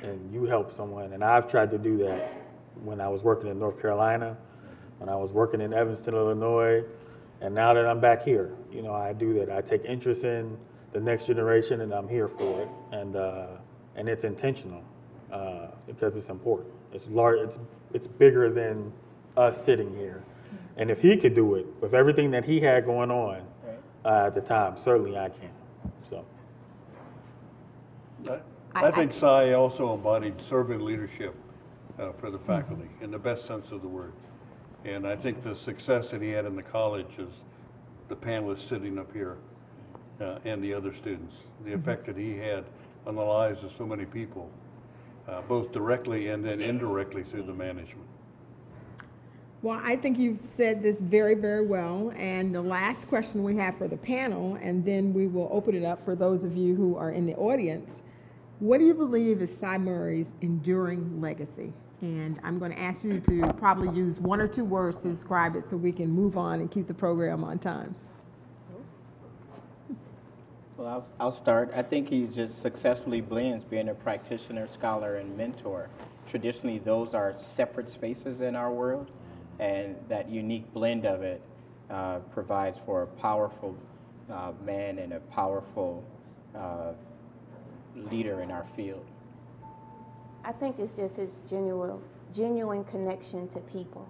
and you help someone. And I've tried to do that when I was working in North Carolina, when I was working in Evanston, Illinois, and now that I'm back here, you know, I do that. I take interest in the next generation, and I'm here for it. And it's intentional because it's important. It's large. It's bigger than us sitting here. And if he could do it with everything that he had going on at the time, certainly I can. So. I think Cy also embodied servant leadership for the faculty in the best sense of the word. And I think the success that he had in the college is the panelists sitting up here and the other students, the effect that he had on the lives of so many people, both directly and then indirectly through the management. Well, I think you've said this very, very well. And the last question we have for the panel, and then we will open it up for those of you who are in the audience. What do you believe is Cy Murray's enduring legacy? And I'm going to ask you to probably use one or two words to describe it so we can move on and keep the program on time. Well, I'll start. I think he just successfully blends being a practitioner, scholar, and mentor. Traditionally, those are separate spaces in our world, and that unique blend of it provides for a powerful man and a powerful leader in our field. I think it's just his genuine connection to people.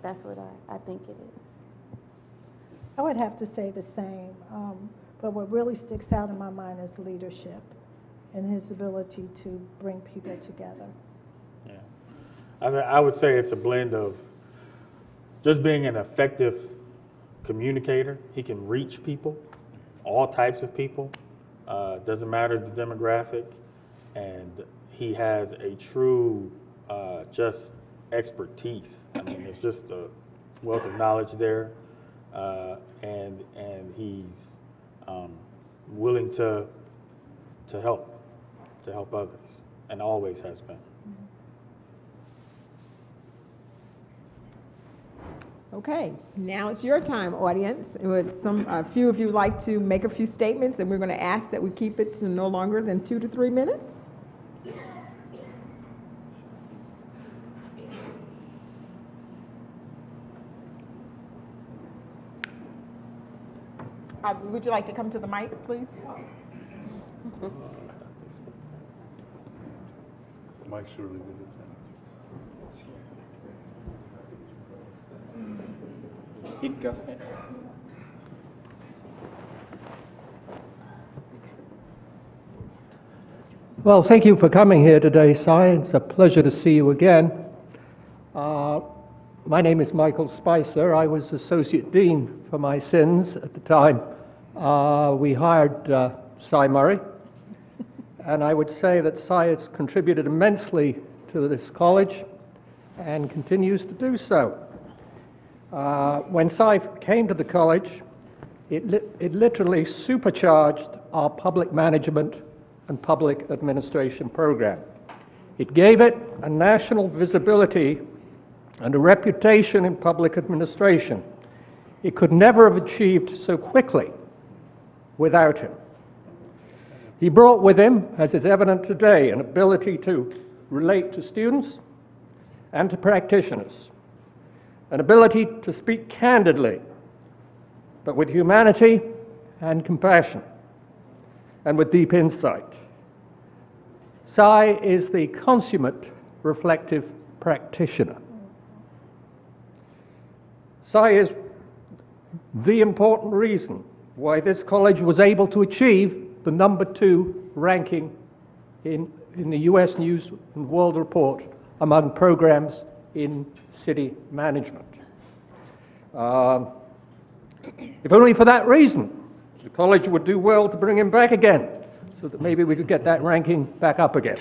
That's what I think it is. I would have to say the same, but what really sticks out in my mind is leadership and his ability to bring people together. Yeah, I would say it's a blend of just being an effective communicator. He can reach people, all types of people, doesn't matter the demographic, and he has a true just expertise. I mean, there's just a wealth of knowledge there, and he's willing to help others, and always has been. Okay, now it's your time, audience. Would a few of you like to make a few statements, and we're going to ask that we keep it to no longer than 2 to 3 minutes. Would you like to come to the mic, please? Mike's really good at that. He'd go ahead. Well, thank you for coming here today, Cy. It's a pleasure to see you again. My name is Michael Spicer. I was Associate Dean for my sins at the time. We hired Cy Murray, and I would say that Cy has contributed immensely to this college and continues to do so. When Cy came to the college, it literally supercharged our public management and public administration program. It gave it a national visibility and a reputation in public administration it could never have achieved so quickly without him. He brought with him, as is evident today, an ability to relate to students and to practitioners, an ability to speak candidly, but with humanity and compassion, and with deep insight. Cy is the consummate reflective practitioner. Cy is the important reason why this college was able to achieve the #2 ranking in the US News and World Report among programs in city management. If only for that reason, the college would do well to bring him back again, so that maybe we could get that ranking back up again.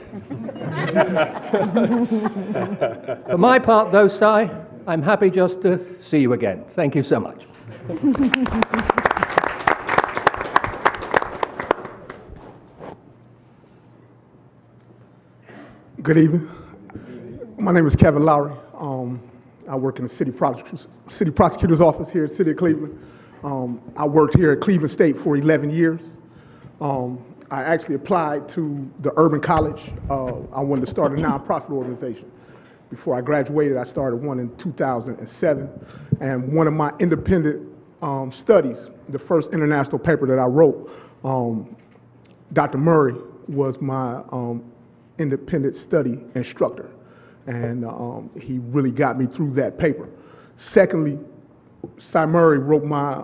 For my part, though, Cy, I'm happy just to see you again. Thank you so much. Good evening. My name is Kevin Lowry. I work in the city prosecutor's office here at the City of Cleveland. I worked here at Cleveland State for 11 years. I actually applied to the Urban College. I wanted to start a nonprofit organization. Before I graduated, I started one in 2007. And one of my independent studies, the first international paper that I wrote, Dr. Murray was my independent study instructor. And he really got me through that paper. Secondly, Cy Murray wrote my,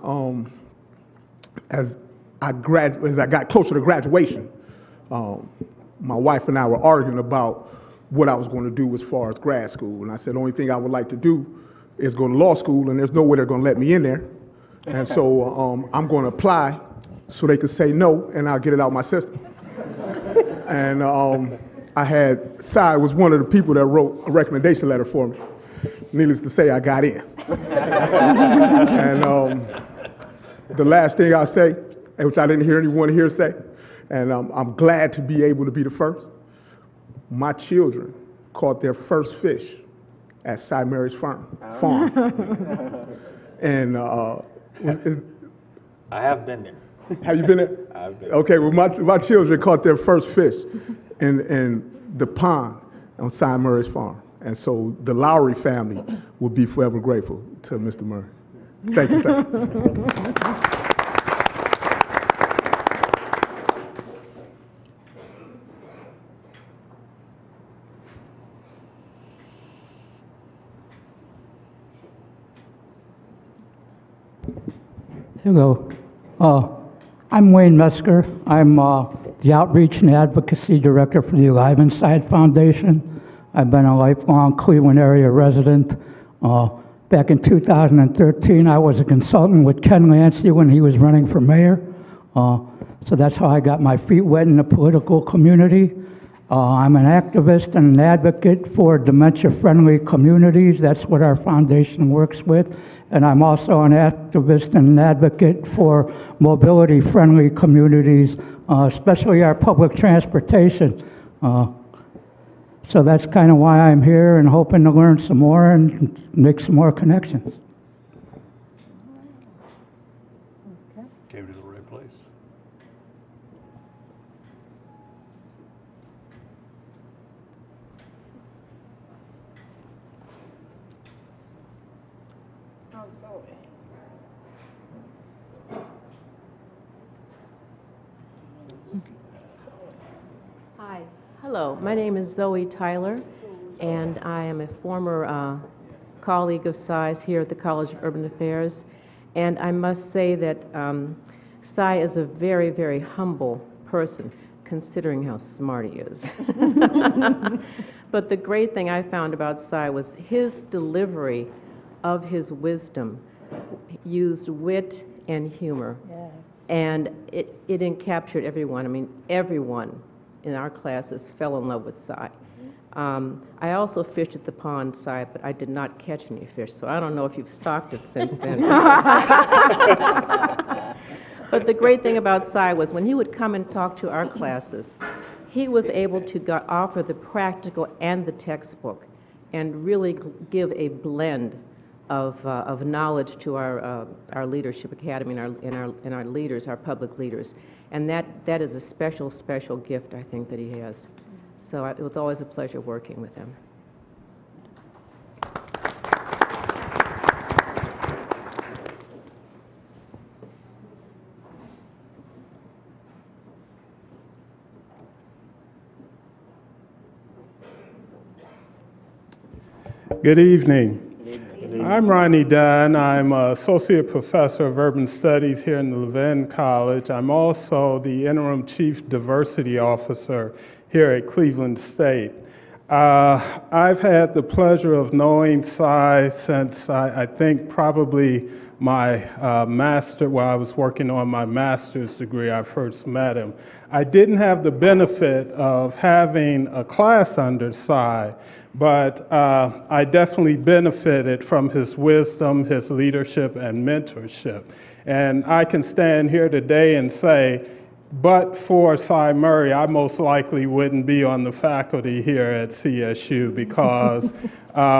as I got closer to graduation, my wife and I were arguing about what I was going to do as far as grad school. And I said, the only thing I would like to do is go to law school, and there's no way they're going to let me in there. And so I'm going to apply so they could say no, and I'll get it out my system. And Cy was one of the people that wrote a recommendation letter for me. Needless to say, I got in. And the last thing I'll say, which I didn't hear anyone here say, and I'm glad to be able to be the first, my children caught their first fish at Cy Murray's farm. And I have been there. Have you been there? I've been. Okay, well, my children caught their first fish in the pond on Cy Murray's farm. And so the Lowry family will be forever grateful to Mr. Murray. Thank you, sir. Hello. I'm Wayne Mesker. I'm the Outreach and Advocacy Director for the Alive Inside Foundation. I've been a lifelong Cleveland area resident. Back in 2013, I was a consultant with Ken Lancy when he was running for mayor. So that's how I got my feet wet in the political community. I'm an activist and an advocate for dementia-friendly communities. That's what our foundation works with. And I'm also an activist and an advocate for mobility-friendly communities, especially our public transportation. So that's kind of why I'm here and hoping to learn some more and make some more connections. Came to the right place. Oh, Zoe. Hi. Hello. My name is Zoe Tyler, and I am a former colleague of Cy's here at the College of Urban Affairs. And I must say that Cy is a very, very humble person, considering how smart he is. But the great thing I found about Cy was his delivery of his wisdom used wit and humor. Yes. And it encaptured everyone. I mean, everyone in our classes fell in love with Cy. I also fished at the pond, Cy, but I did not catch any fish, so I don't know if you've stocked it since then. But the great thing about Cy was when he would come and talk to our classes, he was able to offer the practical and the textbook and really give a blend of knowledge to our leadership academy and our leaders, our public leaders. And that is a special, special gift, I think, that he has. So it was always a pleasure working with him. Good evening. I'm Ronnie Dunn. I'm Associate Professor of Urban Studies here in the Levin College. I'm also the Interim Chief Diversity Officer here at Cleveland State. I've had the pleasure of knowing Cy since I think probably my while I was working on my master's degree, I first met him. I didn't have the benefit of having a class under Cy, but I definitely benefited from his wisdom, his leadership, and mentorship. And I can stand here today and say, but for Cy Murray, I most likely wouldn't be on the faculty here at CSU because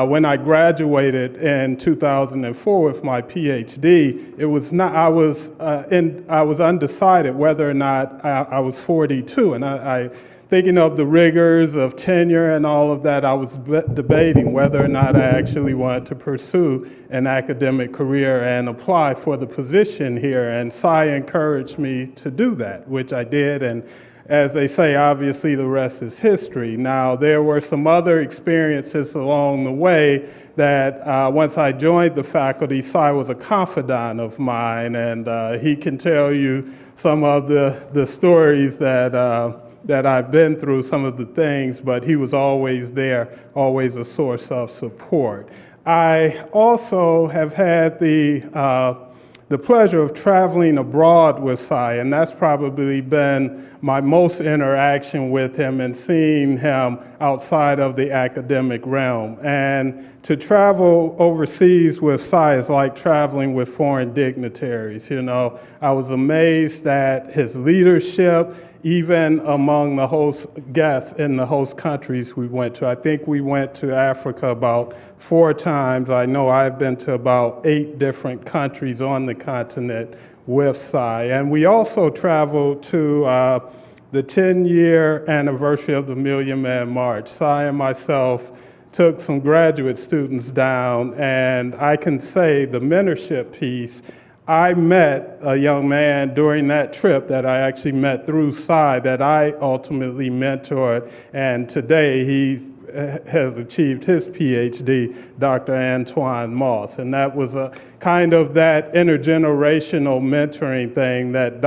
when I graduated in 2004 with my PhD, it was not. I was undecided whether or not I was 42, and thinking of the rigors of tenure and all of that, I was debating whether or not I actually wanted to pursue an academic career and apply for the position here. And Cy encouraged me to do that, which I did. And as they say, obviously the rest is history. Now, there were some other experiences along the way that once I joined the faculty, Cy was a confidant of mine, and he can tell you some of the stories that I've been through, some of the things, but he was always there, always a source of support. I also have had the pleasure of traveling abroad with Cy, and that's probably been my most interaction with him and seeing him outside of the academic realm. And to travel overseas with Cy is like traveling with foreign dignitaries. You know, I was amazed at his leadership, even among the host guests in the host countries we went to. I think we went to Africa about 4 times. I know I've been to about 8 different countries on the continent with Cy. And we also traveled to the 10-year anniversary of the Million Man March. Cy and myself took some graduate students down, and I can say the mentorship piece, I met a young man during that trip that I actually met through Cy that I ultimately mentored, and today he has achieved his PhD, Dr. Antoine Moss. And that was a kind of that intergenerational mentoring thing that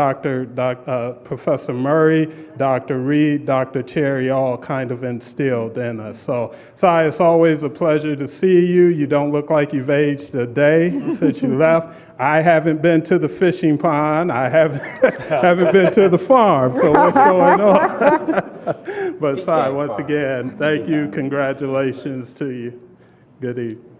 Professor Murray, Dr. Reed, Dr. Terry all kind of instilled in us. So, Cy, it's always a pleasure to see you. You don't look like you've aged a day since you left. I haven't been to the fishing pond. I haven't been to the farm. So what's going on? But Cy, once again, thank you. Congratulations to you. Good evening.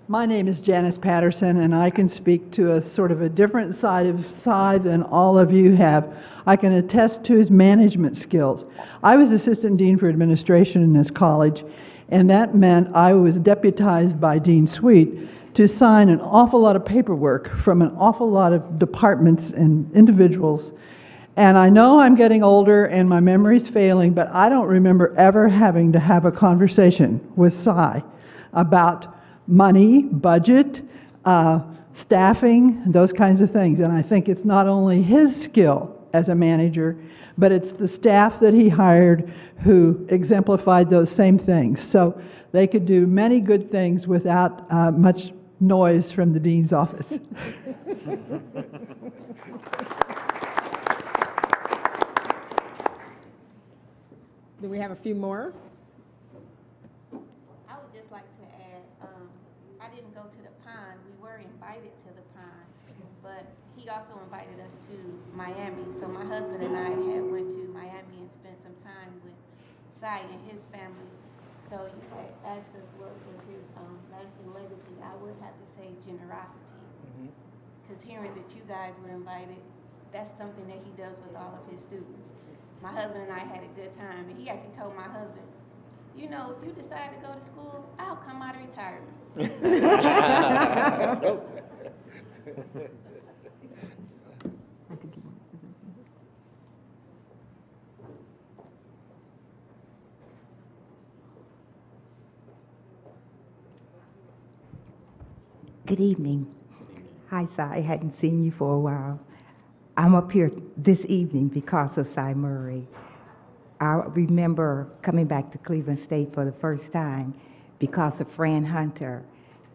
My name is Janis Patterson, and I can speak to a sort of a different side of Cy than all of you have. I can attest to his management skills. I was assistant dean for administration in this college, and that meant I was deputized by Dean Sweet to sign an awful lot of paperwork from an awful lot of departments and individuals. And I know I'm getting older and my memory's failing, but I don't remember ever having to have a conversation with Cy about money, budget, staffing, those kinds of things. And I think it's not only his skill as a manager, but it's the staff that he hired who exemplified those same things. So they could do many good things without much noise from the dean's office. Do we have a few more? I would just like to add, I didn't go to the pond. We were invited to the pond, but he also invited us to Miami. So my husband and I had went to Miami and spent some time with Cy and his family. So you had asked us what was his lasting legacy. I would have to say generosity, because hearing that you guys were invited, that's something that he does with all of his students. My husband and I had a good time, and he actually told my husband, you know, if you decide to go to school, I'll come out of retirement. Good evening. Hi, Cy. I hadn't seen you for a while. I'm up here this evening because of Cy Murray. I remember coming back to Cleveland State for the first time because of Fran Hunter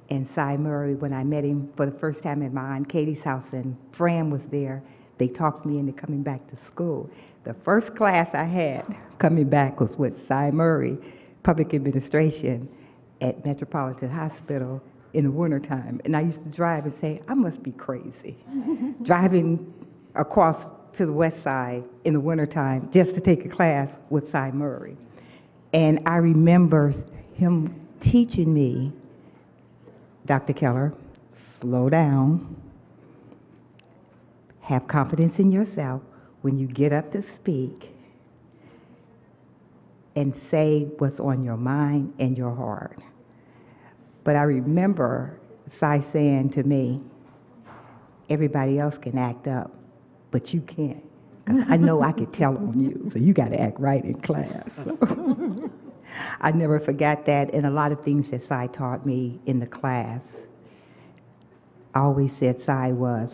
and Cy Murray. When I met him for the first time at my Aunt Katie's house and Fran was there, they talked me into coming back to school. The first class I had coming back was with Cy Murray, Public Administration at Metropolitan Hospital in the wintertime. And I used to drive and say, I must be crazy. Driving across to the west side in the wintertime just to take a class with Cy Murray. And I remember him teaching me, Dr. Keller, slow down, have confidence in yourself when you get up to speak, and say what's on your mind and your heart. But I remember Cy saying to me, everybody else can act up, but you can't. 'Cause I know I could tell on you, so you got to act right in class. So I never forgot that, and a lot of things that Cy taught me in the class. I always said Cy was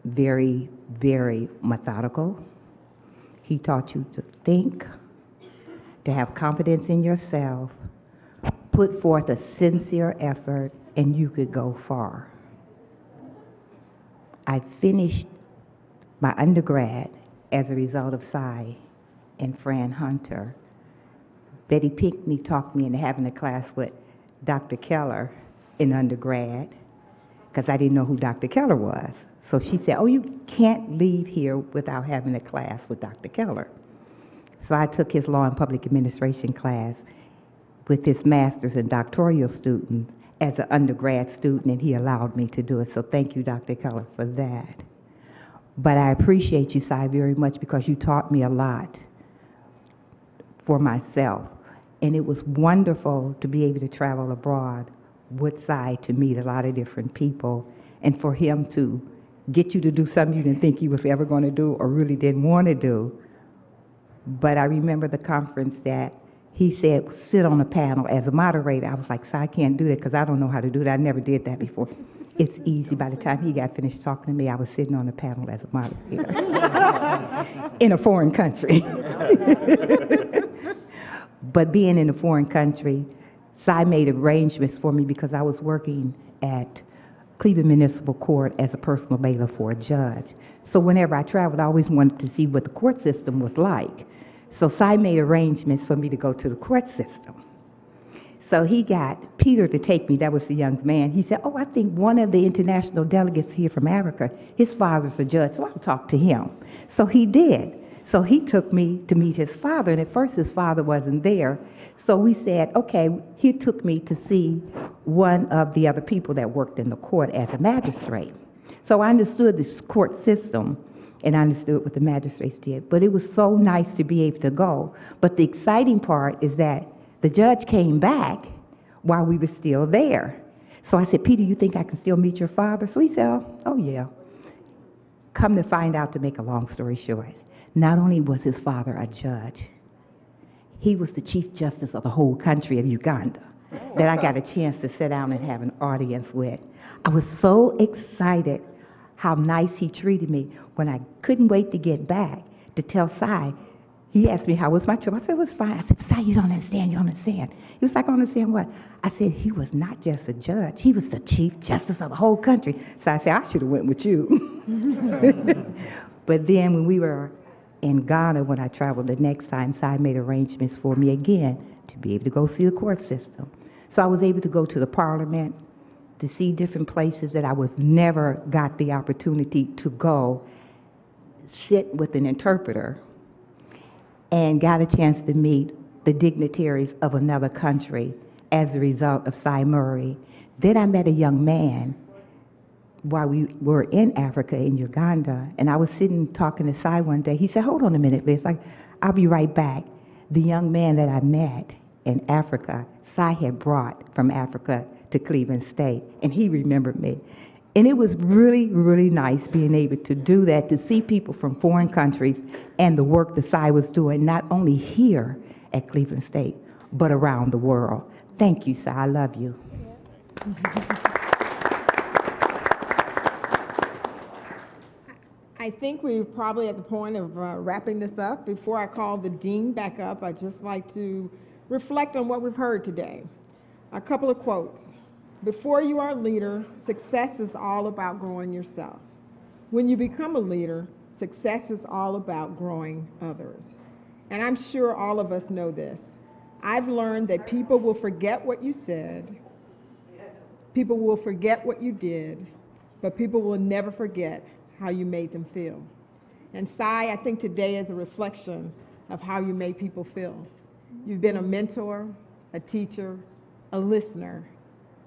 very, very methodical. He taught you to think, to have confidence in yourself, put forth a sincere effort, and you could go far. I finished my undergrad as a result of Cy and Fran Hunter. Betty Pinckney talked me into having a class with Dr. Keller in undergrad, because I didn't know who Dr. Keller was. So she said, oh, you can't leave here without having a class with Dr. Keller. So I took his law and public administration class with his master's and doctoral students as an undergrad student, and he allowed me to do it. So thank you, Dr. Keller, for that. But I appreciate you, Cy, very much because you taught me a lot for myself. And it was wonderful to be able to travel abroad with Cy to meet a lot of different people, and for him to get you to do something you didn't think you was ever going to do or really didn't want to do. But I remember the conference that he said, sit on a panel as a moderator. I was like, Cy, I can't do that because I don't know how to do that. I never did that before. It's easy. By the time he got finished talking to me, I was sitting on a panel as a moderator in a foreign country. But being in a foreign country, Cy made arrangements for me because I was working at Cleveland Municipal Court as a personal bailiff for a judge. So whenever I traveled, I always wanted to see what the court system was like. So Cy made arrangements for me to go to the court system. So he got Peter to take me, that was the young man. He said, oh, I think one of the international delegates here from Africa, his father's a judge, so I'll talk to him. So he did. So he took me to meet his father, and at first his father wasn't there. So we said, okay, he took me to see one of the other people that worked in the court as a magistrate. So I understood this court system, and I understood what the magistrates did. But it was so nice to be able to go. But the exciting part is that the judge came back while we were still there. So I said, Peter, you think I can still meet your father? So he said, oh yeah. Come to find out, to make a long story short, not only was his father a judge, he was the Chief Justice of the whole country of Uganda that I got a chance to sit down and have an audience with. I was so excited how nice he treated me. When I couldn't wait to get back to tell Cy, he asked me how was my trip. I said, it was fine. I said, Cy, you don't understand, you don't understand. He was like, I don't understand what? I said, he was not just a judge, he was the Chief Justice of the whole country. So I said, I should have went with you. But then when we were in Ghana, when I traveled the next time, Cy made arrangements for me again to be able to go see the court system. So I was able to go to the parliament, to see different places that I was never got the opportunity to go, sit with an interpreter, and got a chance to meet the dignitaries of another country as a result of Cy Murray. Then I met a young man while we were in Africa, in Uganda, and I was sitting talking to Cy one day. He said, hold on a minute, Liz, I'll be right back. The young man that I met in Africa, Cy had brought from Africa to Cleveland State, and he remembered me. And it was really, really nice being able to do that, to see people from foreign countries and the work that Cy was doing, not only here at Cleveland State, but around the world. Thank you, Cy. I love you. I think we're probably at the point of wrapping this up. Before I call the dean back up, I'd just like to reflect on what we've heard today. A couple of quotes. Before you are a leader, success is all about growing yourself. When you become a leader, success is all about growing others. And I'm sure all of us know this. I've learned that people will forget what you said, people will forget what you did, but people will never forget how you made them feel. And Cy, I think today is a reflection of how you made people feel. You've been a mentor, a teacher, a listener,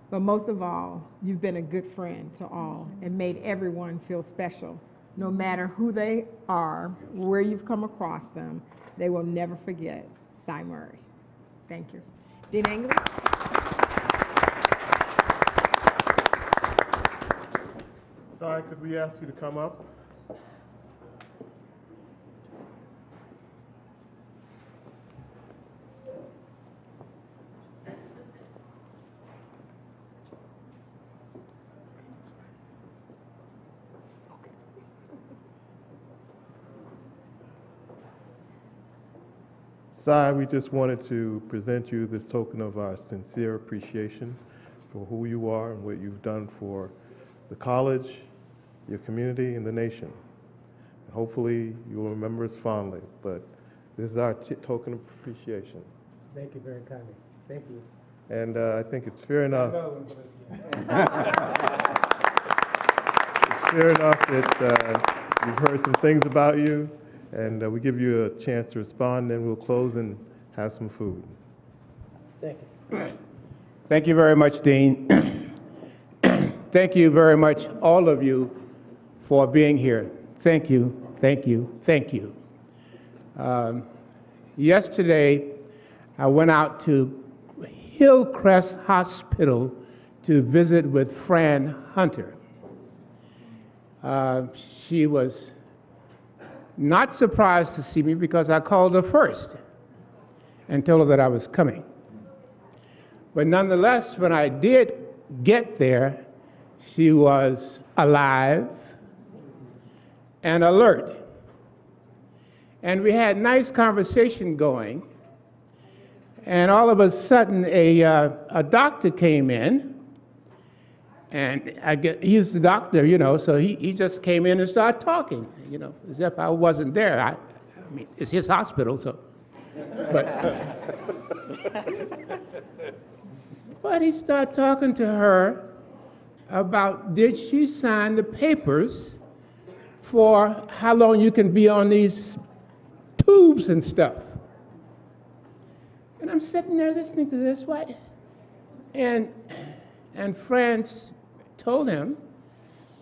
but most of all, you've been a good friend to all and made everyone feel special. No matter who they are, where you've come across them, they will never forget Cy Murray. Thank you. Dean Angley? Cy, could we ask you to come up? Cy, we just wanted to present you this token of our sincere appreciation for who you are and what you've done for the college, your community, and the nation. And hopefully you'll remember us fondly, but this is our token of appreciation. Thank you very kindly. Thank you. And I think it's fair enough. It's fair enough that you've heard some things about you, and we give you a chance to respond, then we'll close and have some food. Thank you. Thank you very much, Dean. Thank you very much, all of you, for being here. Thank you, thank you, thank you. Yesterday, I went out to Hillcrest Hospital to visit with Fran Hunter. She was not surprised to see me because I called her first and told her that I was coming. But nonetheless, when I did get there, she was alive and alert. And we had nice conversation going. And all of a sudden, a doctor came in. And he's the doctor, you know, so he just came in and started talking, you know, as if I wasn't there. I mean, it's his hospital, so. But he started talking to her about did she sign the papers for how long you can be on these tubes and stuff. And I'm sitting there listening to this, what? And France told him,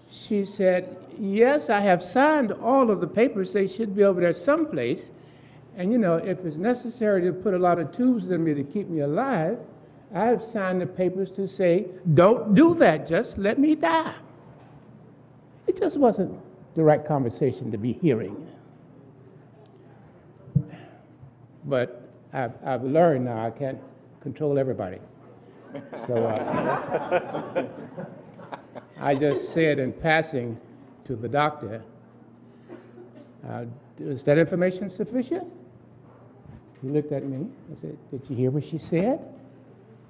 she said, yes, I have signed all of the papers. They should be over there someplace. And you know, if it's necessary to put a lot of tubes in me to keep me alive, I have signed the papers to say, don't do that, just let me die. It just wasn't the right conversation to be hearing. But I've learned now I can't control everybody. So I just said in passing to the doctor, is that information sufficient? He looked at me. I said, did you hear what she said?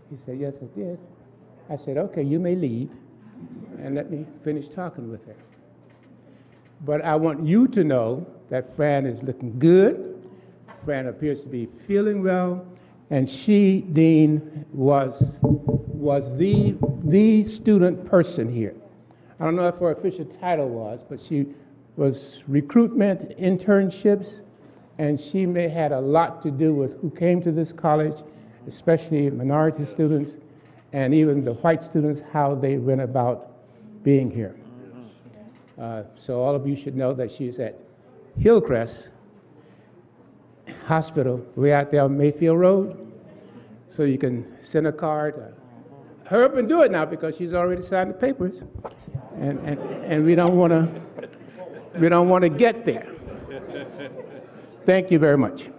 He said, yes, I did. I said, okay, you may leave and let me finish talking with her. But I want you to know that Fran is looking good. Fran appears to be feeling well. And she, Dean, was the student person here. I don't know what her official title was, but she was recruitment, internships, and she may had a lot to do with who came to this college, especially minority students, and even the white students, how they went about being here. So all of you should know that she's at Hillcrest Hospital, way out there on Mayfield Road. So you can send a card. Hurry up and do it now because she's already signed the papers, and we don't want to get there. Thank you very much.